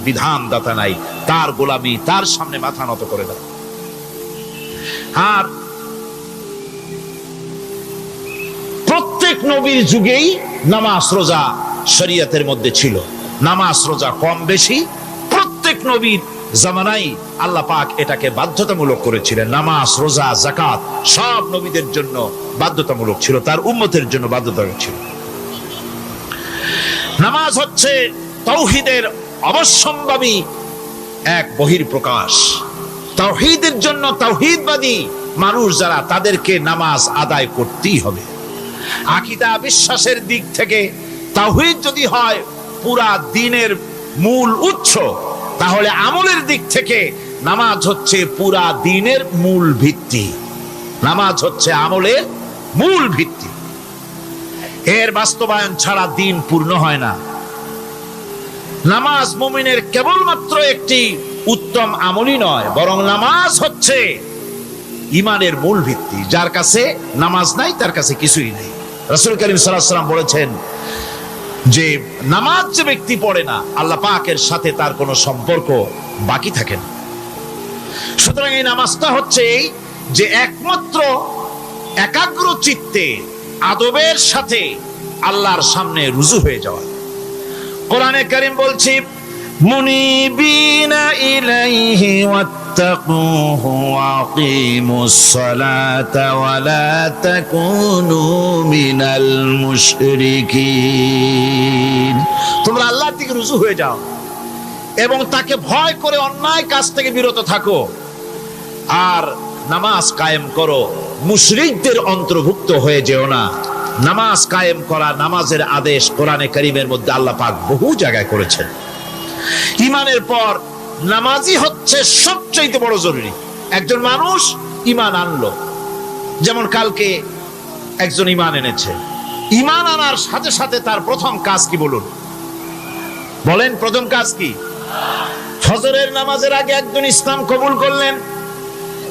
Speaker 1: বিধানদাতা নাই, তার গোলামি, তার সামনে মাথা নত করে দাও। আর প্রত্যেক নবীর যুগেই নামাজ রোজা শরীয়তের মধ্যে ছিল। নামাজ রোজা কম বেশি প্রত্যেক নবীর জামানায় আল্লাহ পাক এটাকে বাধ্যতামূলক করেছিলেন। নামাজ, রোজা, যাকাত সব নবীদের জন্য বাধ্যতামূলক ছিল, তার উম্মতের জন্য বাধ্যতামূলক ছিল। নামাজ হচ্ছে তাওহীদের অবশ্যম্ভাবী এক বহির্প্রকাশ। তাওহীদের জন্য তাওহীদবাদী মানুষ যারা, তাদেরকে নামাজ আদায় করতেই হবে। আকীদা বিশ্বাসের দিক থেকে তাওহীদ যদি হয় পুরা দ্বীনের মূল উৎস, তাহলে আমলের দিক থেকে নামাজ হচ্ছে পুরা দ্বীনের মূল ভিত্তি। নামাজ হচ্ছে আমলের মূল ভিত্তি। এর বাস্তবায়ন ছাড়া দ্বীন পূর্ণ হয় না। নামাজ মুমিনের কেবলমাত্র একটি উত্তম আমলই নয়, বরং নামাজ হচ্ছে ঈমানের মূল ভিত্তি। যার কাছে নামাজ নাই তার কাছে কিছুই নেই। রাসূল করিম সাল্লাল্লাহু আলাইহি ওয়াসাল্লাম বলেছেন যে নামাজ যে ব্যক্তি পড়ে না, আল্লাহ পাকের সাথে তার কোনো সম্পর্ক বাকি থাকে না। সুতরাং এই নামাজটা হচ্ছে এই যে একমাত্র একাগ্র চিত্তে আদবের সাথে আল্লাহর সামনে রুজু হয়ে যাওয়া। কোরআনে কারীম বলছে, মুনিবিনা ইলাইহি ওয়াত্তাকুহু ওয়া আকিমুস সালাতা ওয়া লা তাকুনু মিনাল মুশরিকিন। তোমরা আল্লাহর দিকে রুজু হয়ে যাও এবং তাকে ভয় করে অন্যায় কাজ থেকে বিরত থাকো, আর নামাজ কায়েম করো, মুশরিকদের অন্তর্ভুক্ত হয়ে যেও না। নামাজ কায়েম করা, নামাজের আদেশ কোরআনে কারীমের মধ্যে আল্লাহ পাক বহু জায়গায় করেছেন। ঈমানের পর নামাজই হচ্ছে সবচেয়ে বড় জরুরি। একজন মানুষ ঈমান আনলো, যেমন কালকে একজন ঈমান এনেছে, ঈমান আনার সাথে সাথে তার প্রথম কাজ কি বলুন? বলেন প্রথম কাজ কি? ফজরের নামাজের আগে একজন ইসলাম কবুল করলেন,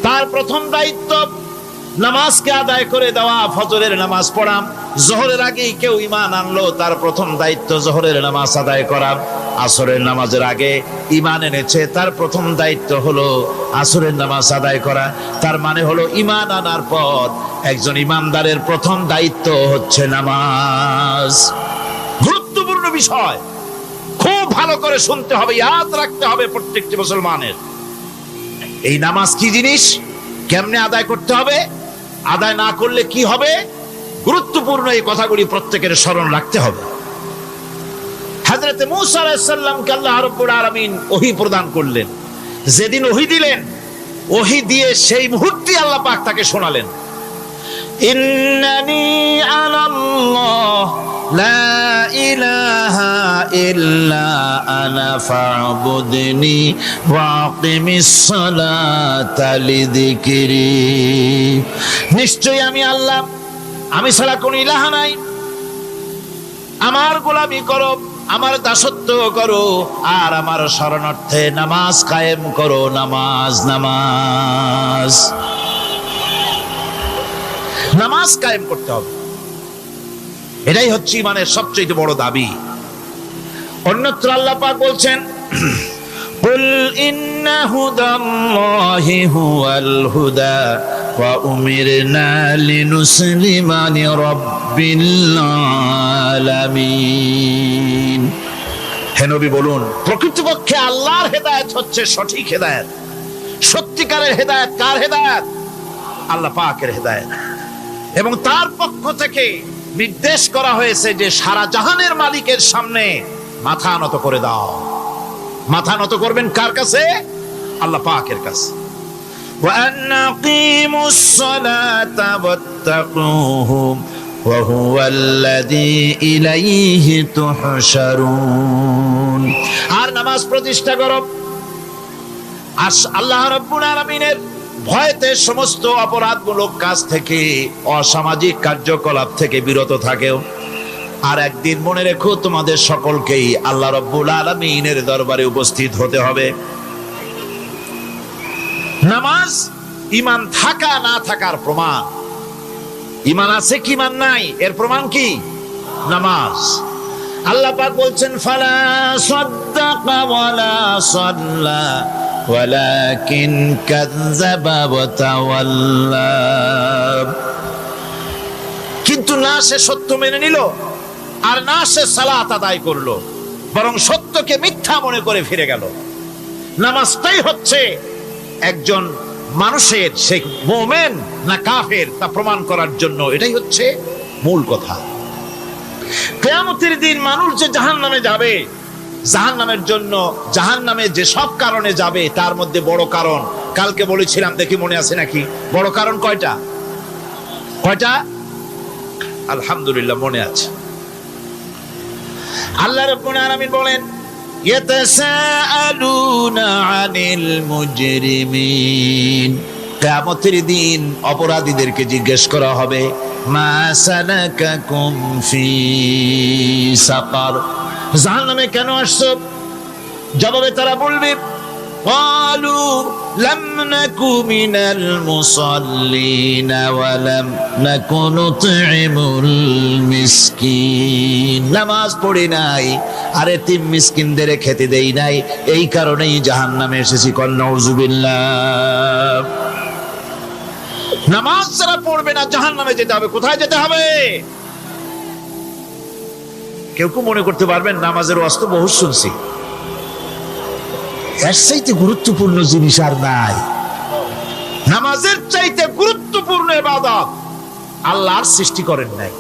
Speaker 1: তার প্রথম দায়িত্ব নামাজকে আদায় করে দেওয়া, ফজরের নামাজ পড়া। জোহরের আগেই কেউ ঈমান আনলো, তার প্রথম দায়িত্ব জোহরের নামাজ আদায় করা। আসরের নামাজের আগে ঈমান এনেছে, তার প্রথম দায়িত্ব হলো আসরের নামাজ আদায় করা। তার মানে হলো ঈমান আনার পর একজন ঈমানদারের প্রথম দায়িত্ব হচ্ছে নামাজ। গুরুত্বপূর্ণ বিষয়, খুব ভালো করে শুনতে হবে, ইয়াদ রাখতে হবে প্রত্যেকটি মুসলমানের। এই নামাজ কি জিনিস, কেমনে আদায় করতে হবে, আদায় না করলে কি হবে, গুরুত্বপূর্ণ এই কথাগুলি প্রত্যেকের স্মরণ রাখতে হবে। হযরত মূসা আলাইহিস সালামকে আল্লাহ রাব্বুল আলামিন ওহী প্রদান করলেন। যেদিন ওহী দিলেন, ওহী দিয়ে সেই মুহূর্তে আল্লাহ পাক তাকে শোনালেন, ইন্নানি আনাল্লাহ লা ইলাহা ইল্লা আনা ফা'বুদনি ওয়া আকিমিস সালাতা লিযিকরি। নিশ্চয়ই আমি আল্লাহ, আমি ছাড়া কোনো ইলাহ নাই, আমার গোলামি করো, আমার দাসত্ব করো, আর আমার শরণার্থে নামাজ কায়েম করো। নামাজ নামাজ নামাজ কায়েম করতে হবে, এটাই হচ্ছে ইমানের সবচেয়ে বড় দাবি। অন্যত্র আল্লাহ পাক বলছেন, কুল ইন্না হুদাল্লাহি হুয়াল হুদা ওয়া উমিরনা লিনুসলিমা লিরাব্বিল আলামিন। হে নবী বলুন, প্রকৃতপক্ষে আল্লাহর হেদায়েত হচ্ছে সঠিক হেদায়েত। সত্যিকারের হেদায়েত কার হেদায়েত? আল্লাহ পাকের হেদায়েত। এবং তার পক্ষ থেকে নির্দেশ করা হয়েছে যে সারা জাহানের মালিকের সামনে মাথা নত করে দাও। মাথা নত করবেন কার কাছে? আল্লাহ পাকের কাছে। ওয়া আনাকিমুস সালাতা ওয়াত্তাকুহু ওয়া হুয়াল্লাযী ইলাইহি তুহশারুন। আর নামাজ প্রতিষ্ঠা করো, আল্লাহ রাব্বুল আলামিনের ভয়তে সমস্ত অপরাধমূলক কাজ থেকে, অসামাজিক কার্যকলাপ থেকে বিরত থাকেও। আর একদিন মনে রেখো, তোমাদের সকলকেই আল্লাহ রাব্বুল আলামিনের দরবারে উপস্থিত হতে হবে। নামাজ ঈমান থাকা না থাকার প্রমাণ। ঈমান আছে কি ঈমান নাই এর প্রমাণ কি? নামাজ। আল্লাহ পাক বলছেন, ফালা সাদ্দাকা ওয়ালা সাল্লা ওয়ালাকিন কাযযাবা ওয়া তাওয়াল্লা। কিন্তু না সে সত্য মেনে নিল, আর না সে সালাত আদায় করলো, বরং সত্যকে মিথ্যা মনে করে ফিরে গেল। নামাজটাই হচ্ছে একজন মানুষের, সে মুমিন না কাফের তা প্রমাণ করার জন্য, এটাই হচ্ছে মূল কথা। কিয়ামতের দিন মানুষ যে জাহান্নামে যাবে, জাহান্নামের জন্য, জাহান্নামে যে সব কারণে যাবে তার মধ্যে বড় কারণ কালকে বলেছিলাম, দেখি মনে আছে নাকি? বড় কারণ কয়টা? কয়টা? আলহামদুলিল্লাহ মনে আছে। আল্লাহ রাব্বুল আলামিন বলেন, ইয়াতাসাআলুনা আনিল মুজরিমিন। কিয়ামতের দিন অপরাধীদেরকে জিজ্ঞেস করা হবে, মা সালাকাকুম ফি সাকার, জাহান্নামে কেন আসছো? জবাবে তারা বলবে, ক্বালু লাম নাকু মিনাল মুসাল্লিন ওয়া লাম নাকু নুতঈমুল মিসকিন। নামাজ পড়ি নাই, আর এতিম মিসকিনদের খেতে দেই নাই, এই কারণেই জাহান্নামে এসেছি। কল নাউযুবিল্লাহ। নামাজ যারা পড়বে না জাহান্নামে যেতে হবে। কোথায় যেতে হবে? কেউ কেউ মনে করতে পারবেন নামাজের ওয়াজ তো বহু শুনছি, এর চাইতে গুরুত্বপূর্ণ জিনিস আর নাই। নামাজের চাইতে গুরুত্বপূর্ণ ইবাদত আল্লাহর সৃষ্টি করেন নাই।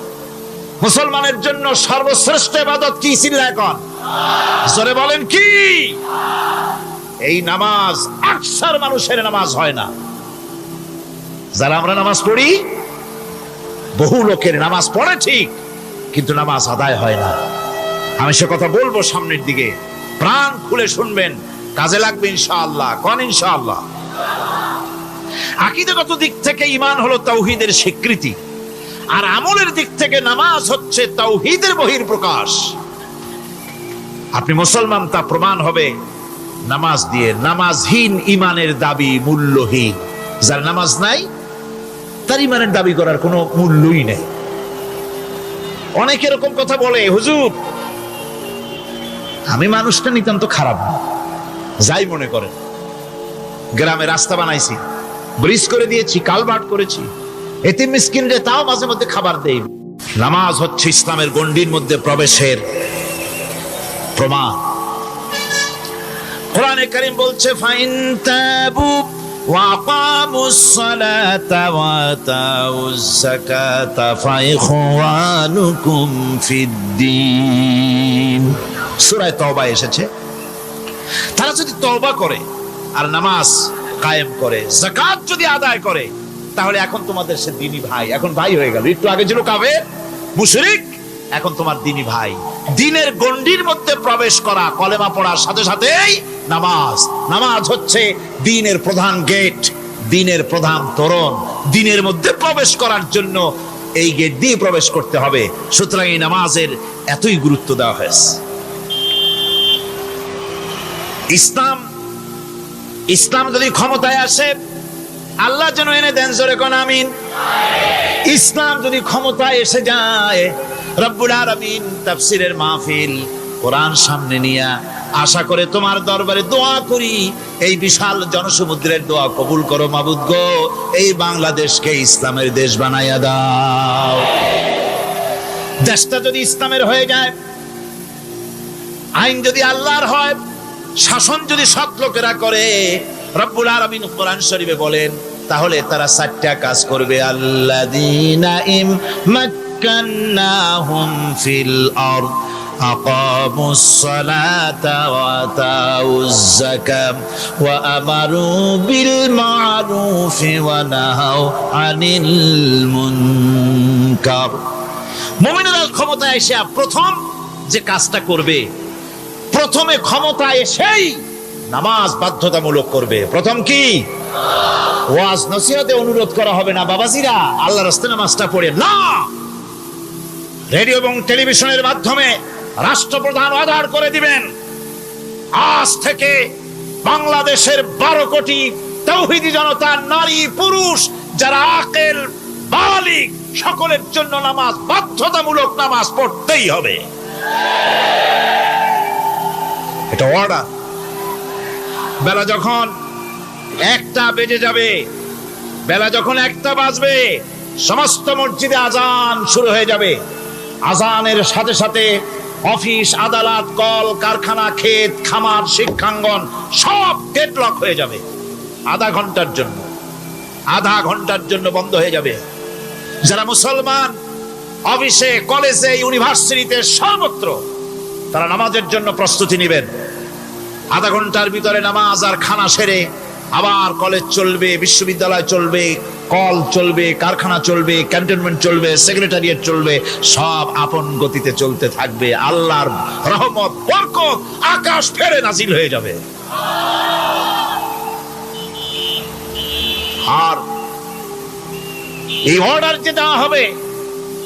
Speaker 1: মুসলমানের জন্য সর্বশ্রেষ্ঠ ইবাদত কি? চিল্লায় এখন জোরে বলেন কি? এই নামাজ। আকসার মানুষের নামাজ হয় না। যারা আমরা নামাজ পড়ি, বহু লোকের নামাজ পড়ে ঠিক, কিন্তু নামাজ আদায় হয় না। আমি সে কথা বলবো সামনের দিকে, প্রাণ খুলে শুনবেন, কাজে লাগবে ইনশাআল্লাহ। কোন ইনশাআল্লাহ? আকীদাগত দিক থেকে ঈমান হলো তাওহীদের স্বীকৃতি, আর আমলের দিক থেকে নামাজ হচ্ছে তাওহীদের বহিঃপ্রকাশ। আপনি মুসলমান তা প্রমাণ হবে নামাজ দিয়ে। নামাজহীন ঈমানের দাবি মূল্যহীন। যার নামাজ নাই তার ঈমানের দাবি করার কোনো মূল্যই নেই। অনেক এরকম কথা বলে, হুজুর আমি মানুষটা নিতান্ত খারাপ না, যাই মনে করেন, গ্রামে রাস্তা বানাইছি, ব্রিজ করে দিয়েছি, কালভার্ট করেছি, এতিম মিসকিনরে তাও মাঝে মধ্যে খাবার দেই। নামাজ হচ্ছে ইসলামের গণ্ডির মধ্যে প্রবেশের প্রমাণ। কোরআনে কারীম বলছে ফাইন তাবু ওয়া আকামুস সালাতা ওয়া আতাউজ যাকাতা ফাইখওয়ানুকুম ফিদ্দীন। সূরা তওবা এসেছে, তারা যদি তওবা করে আর নামাজ কায়েম করে, যাকাত যদি আদায় করে, তাহলে এখন তোমাদের সে দ্বীনি ভাই, এখন ভাই হয়ে গেল। একটু আগে ছিল কাফের মুশরিক, এখন তোমার দ্বীনি ভাই। দ্বীনের গণ্ডির মধ্যে প্রবেশ করা কলেমা পড়ার সাথে সাথেই নামাজ। নামাজ হচ্ছে দ্বীনের প্রধান গেট, দ্বীনের প্রধান তোরণ। দ্বীনের মধ্যে প্রবেশ করার জন্য এই গেট দিয়ে প্রবেশ করতে হবে। সুতরাং এই নামাজের এতই গুরুত্ব দেওয়া হয়েছে। ইসলাম যদি ক্ষমতায় আসে, আল্লাহ যেন এনে দেন, জোরে কোন আমিন। ইসলাম যদি ক্ষমতায় এসে যায়, রব্বুল আলামিন তাফসীরের মাহফিল, কোরআন সামনে নিয়ে আশা করে তোমার দরবারে দোয়া করি, এই বিশাল জনসমুদ্রের দোয়া কবুল করো মাবুদ গো, এই বাংলাদেশকে ইসলামের দেশ বানাইয়া দাও। দেশটা যদি ইসলামের হয়ে যায়, আইন যদি আল্লাহর হয়, শাসন যদি সৎ লোকেরা করে, রব্বুল আলামিন কোরআন শরীফে বলেন, তাহলে তারা 4টা কাজ করবে। আল্লাযীনা মাক্কান্নাহুম ফিল আরদ আকামুস সালাতা ওয়া আতাউজ যাকাত ওয়া আমারু বিল মা'রুফি ওয়া নাহাউ আনিল মুনকার। মুমিনরা ক্ষমতায় এসে প্রথম যে কাজটা করবে, প্রথমে ক্ষমতায় এসেই নামাজ বাধ্যতামূলক করবে। প্রথম কি? ওয়াজ নসিহতে অনুরোধ করা হবে না, বাবাজিরা আল্লাহর রাস্তায় নামাজটা পড়ে না। রেডিও এবং টেলিভিশনের মাধ্যমে রাষ্ট্রপ্রধান অর্ডার করে দিবেন, আজ থেকে বাংলাদেশের 12 কোটি তাওহীদি জনতা, নারী পুরুষ যারা আকেল বালিগ, সকলের জন্য নামাজ বাধ্যতামূলক, নামাজ পড়তেই হবে। এটা অর্ডার। বেলা যখন 1টা বেজে যাবে, বেলা যখন 1টা বাজবে, সমস্ত মসজিদে আজান শুরু হয়ে যাবে। আজানের সাথে সাথে অফিস, আদালত, কল কারখানা, ক্ষেত খামার, শিক্ষাঙ্গন সব ডেডলক হয়ে যাবে। আধা ঘন্টার জন্য বন্ধ হয়ে যাবে। যারা মুসলমান অফিসে, কলেজে, ইউনিভার্সিটিতে, সর্বত্র তারা নামাজের জন্য প্রস্তুতি নেবেন। আধা ঘন্টার ভিতরে নামাজ আর খানা সেরে আবার কলেজ চলবে, বিশ্ববিদ্যালয় চলবে, কল চলবে, কারখানা চলবে, ক্যান্টনমেন্ট চলবে, সেক্রেটারিয়েট চলবে, সব আপন গতিতে চলতে থাকবে। আল্লাহর রহমত, বরকত আকাশ ফেরে নাজিল হয়ে যাবে। আর এই অর্ডার যে দেওয়া হবে,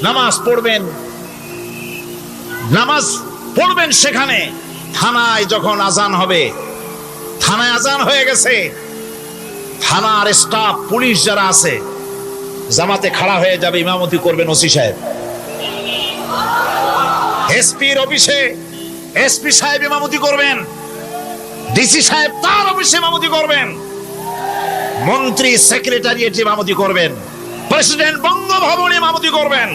Speaker 1: নামাজ পড়বেন, সেখানে থানায় যখন আজান হবে, থানায় আজান হয়ে গেছে, থানার স্টাফ, পুলিশ যারা আছে জামাতে খাড়া হয়ে যাবে, ইমামতি করবেন ওসি সাহেব। এসপির অফিসে এসপি সাহেব ইমামতি করবেন, ডিসি সাহেব তার অফিসে ইমামতি করবেন, মন্ত্রী সেক্রেটারিয়েট ইমামতি করবেন, প্রেসিডেন্ট বঙ্গভবনে ইমামতি করবেন,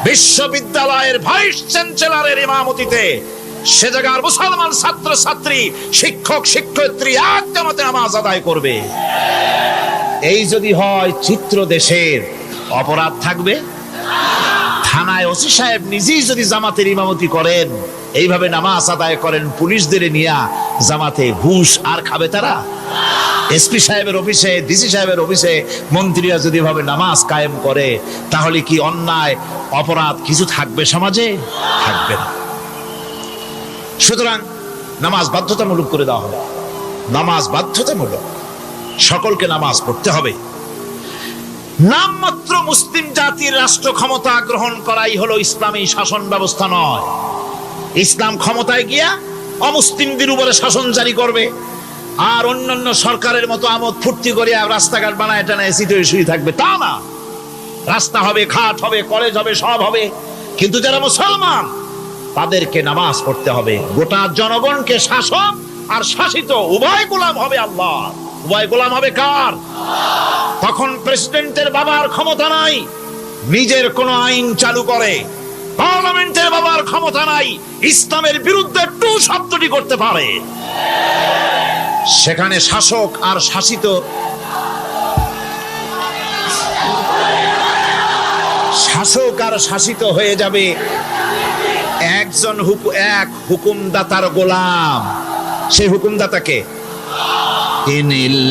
Speaker 1: বিশ্ববিদ্যালয়ের ভাইস চ্যান্সেলরের ইমামতিতে সে জায়গার মুসলমান ছাত্র ছাত্রী, শিক্ষক শিক্ষয়িত্রী এক জামাতে নামাজ আদায় করবে। এই যদি হয় চিত্র দেশের, অপরাধ থাকবে? থানায় ওসি সাহেব নিজেই যদি জামাতের ইমামতি করেন, এইভাবে নামাজ আদায় করেন পুলিশদের নিয়ে জামাতে, ঘুষ আর খাবে তারা? এসপি সাহেবের অফিসে, ডিসি সাহেবের অফিসে মন্ত্রীরা যদি ভাবে নামাজ কায়েম করে, তাহলে কি অন্যায় অপরাধ কিছু থাকবে সমাজে? থাকবে না। সুতরাং নামাজ বাধ্যতামূলক করে দেওয়া হবে। নামাজ বাধ্যতামূলক। সকলকে নামাজ পড়তে হবে। নামমাত্র মুসলিম জাতির রাষ্ট্র ক্ষমতা গ্রহণ করাই হলো ইসলামী শাসন ব্যবস্থা নয়। ইসলাম ক্ষমতায় গিয়া অমুসলিমদের উপরে শাসন জারি করবে, আর অন্যান্য সরকারের মতো আমোদ ফুর্তি করে রাস্তাঘাট বানায় টানা এসিতে শুয়ে থাকবে, তা না। রাস্তা হবে, ঘাট হবে, কলেজ হবে, সব হবে, কিন্তু যারা মুসলমান তাদেরকে নামাজ পড়তে হবে। গোটা জনগণকে শাসক আর শাসিত উভয় গোলাম হবে আল্লাহ। উভয় গোলাম হবে কার? তখন প্রেসিডেন্টের বাবার ক্ষমতা নাই নিজের কোন আইন চালু করে, পার্লামেন্টের বাবার ক্ষমতা নাই ইসলামের বিরুদ্ধে টু শব্দটি করতে পারে। সেখানে শাসক আর শাসিত হয়ে যাবে একজন এক হুকুমদাতার গোলাম। সেই হুকুমদাতাকে
Speaker 2: ইনিল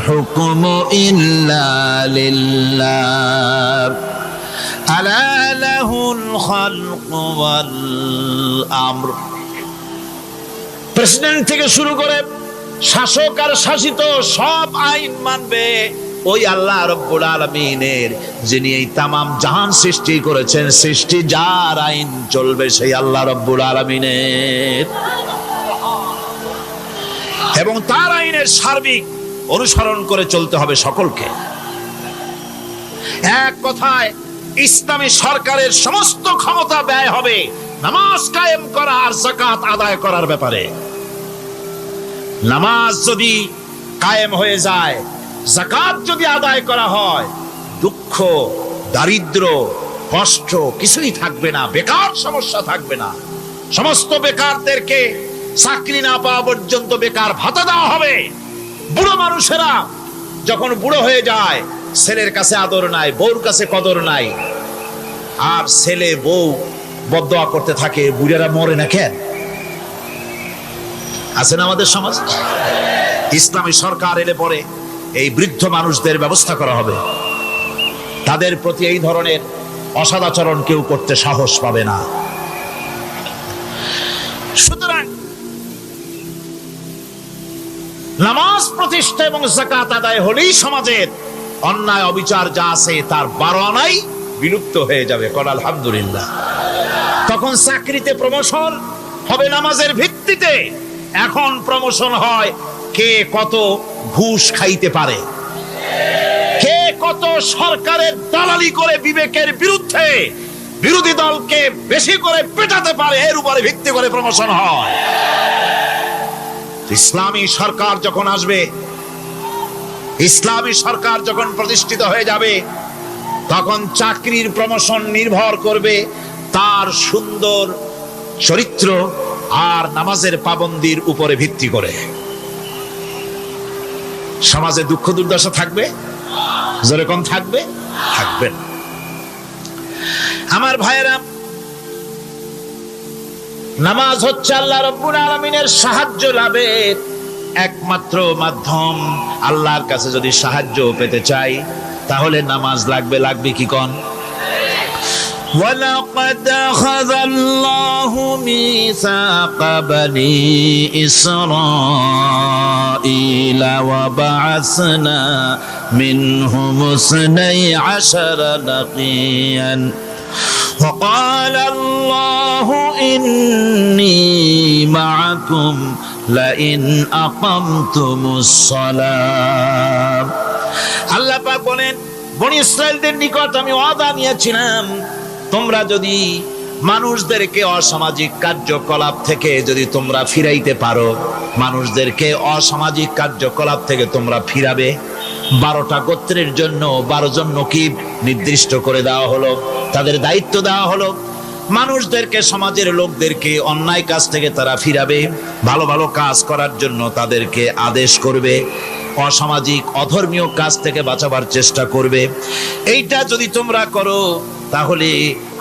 Speaker 2: হুকুমু ইল্লা লিল্লাহ আলা লাহুল খালকু ওয়াল আমর।
Speaker 1: প্রেসিডেন্ট থেকে শুরু করে শাসক আর শাসিত সব আইন মানবে ওই আল্লাহ রব্বুল আলামিনের, যিনি এই তামাম জাহান সৃষ্টি করেছেন। সৃষ্টি যার আইন চলবে সেই আল্লাহ রব্বুল আলামিনের, এবং তার আইনের সার্বিক অনুসরণ করে চলতে হবে সকলকে। এক কথায় ইসলামী সরকারের সমস্ত ক্ষমতা ব্যয় হবে নামাজ কায়েম করা আর যাকাত আদায় করার ব্যাপারে। নামাজ যদি কায়েম হয়ে যায়, যাকাত যদি আদায় করা হয়, দুঃখ, দারিদ্র, কষ্ট কিছুই থাকবে না, বেকার সমস্যা থাকবে না। সমস্ত বেকারদেরকে চাকরি না পাওয়া পর্যন্ত বেকার ভাতা দেওয়া হবে। বুড়ো মানুষেরা যখন বুড়ো হয়ে যায়, ছেলের কাছে আদর নাই, বউর কাছে কদর নাই, আর ছেলে বউ বদদোয়া করতে থাকে, বুড়েরা মরে না কেন? আছে না আমাদের সমাজ? ইসলামী সরকার এলে পরে এই বৃদ্ধ মানুষদের ব্যবস্থা করা হবে। তাদের প্রতি এই ধরনের অসদাচরণ কেউ করতে সাহস পাবে না। সুতরাং নামাজ প্রতিষ্ঠা এবং যাকাত আদায় হলেই সমাজের অন্যায় অবিচার যা আছে তার 12 আনাই বিলুপ্ত হয়ে যাবে। কোন আলহামদুলিল্লাহ। তখন চাকরিতে প্রমোশন হবে নামাজের ভিত্তিতে। এখন প্রমোশন হয় কে কত ঘুষ খাইতে পারে, কে কত সরকারের দালালি করে বিবেকের বিরুদ্ধে বিরোধী দলকে বেশি করে পেটাতে পারে, এর উপরে ভিত্তি করে প্রমোশন হয়। ইসলামী সরকার যখন আসবে, ইসলামী সরকার যখন প্রতিষ্ঠিত হয়ে যাবে, তখন চাকরির প্রমোশন নির্ভর করবে তার সুন্দর চরিত্র আর নামাজের পাবন্দির উপরে ভিত্তি করে। সমাজে দুঃখ দুর্দশা থাকবে, যেরকম থাকবে থাকবে। আমার ভাইয়েরা, নামাজ হচ্ছে আল্লাহ রাব্বুল আলামিনের সাহায্য লাভের একমাত্র মাধ্যম। আল্লাহর কাছে যদি সাহায্য পেতে চাই তাহলে নামাজ লাগবে। লাগবে কি কোন?
Speaker 2: ولقد أخذ الله ميثاق بني إسرائيل وبعثنا منهم 12 نقيا وقال الله إني معكم لئن أقمتم الصلاة।
Speaker 1: আল্লাহ পাক বলেন, বনি ইসরাইলদের নিকট আমি ওয়াদা নিয়েছিলাম, তোমরা যদি মানুষদেরকে অসামাজিক কার্যকলাপ থেকে যদি তোমরা ফিরাইতে পারো, মানুষদেরকে অসামাজিক কার্যকলাপ থেকে তোমরা ফিরাবে। 12টা গোত্রের জন্য 12 জন নকিব নির্দিষ্ট করে দেওয়া হলো, তাদের দায়িত্ব দেওয়া হলো। মানুষদেরকে, সমাজের লোকদেরকে অন্যায় কাজ থেকে তারা ফিরাবে, ভালো ভালো কাজ করার জন্য তাদেরকে আদেশ করবে, অসামাজিক অধর্মীয় কাজ থেকে বাঁচাবার চেষ্টা করবে। এইটা যদি তোমরা করো তাহলে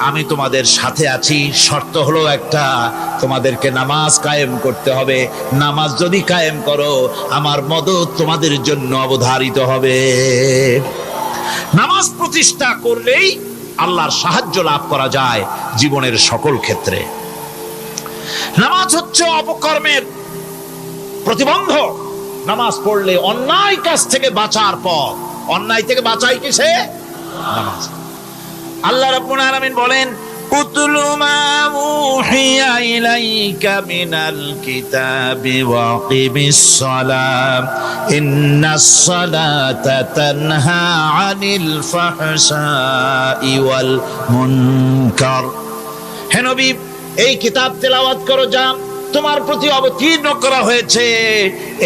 Speaker 1: আমি তোমাদের সাথে আছি। শর্ত হলো একটা, তোমাদেরকে নামাজ কায়েম করতে হবে। নামাজ যদি কায়েম করো, আমার মদদ তোমাদের জন্য অবধারিত হবে। নামাজ প্রতিষ্ঠা করলেই আল্লাহর সাহায্য লাভ করা যায় জীবনের সকল ক্ষেত্রে। নামাজ হচ্ছে অপকর্মের প্রতিবন্ধক। নামাজ পড়লে অন্যায় কাজ থেকে বাঁচার পথ। অন্যায় থেকে বাঁচাই কিসে? নামাজ। আল্লাহ রাব্বুল আলামিন বলেন, উতলু মা উহিয়া ইলাইকা মিনাল কিতাবি ওয়াকিমিস সালাম ইন্নাস সালাতা তানহা আনিল ফাহশাই ওয়াল মুনকার। হে নবী, এই কিতাব তেলাওয়াত করো, যা তোমার প্রতি অবতীর্ণ করা হয়েছে,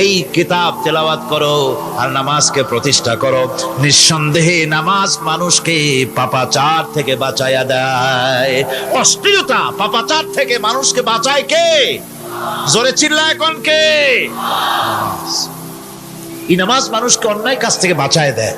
Speaker 1: এই কিতাব তেলাওয়াত করো আর নামাজকে প্রতিষ্ঠা করো। নিঃসন্দেহে নামাজ মানুষকে পাপাচার থেকে বাঁচায়া দেয়। অশ্লীলতা, পাপাচার থেকে মানুষকে বাঁচায় কে? জোরে চিল্লায় কোন কে? নামাজ। এই নামাজ মানুষকে অন্যায় কাজ থেকে বাঁচায় দেয়।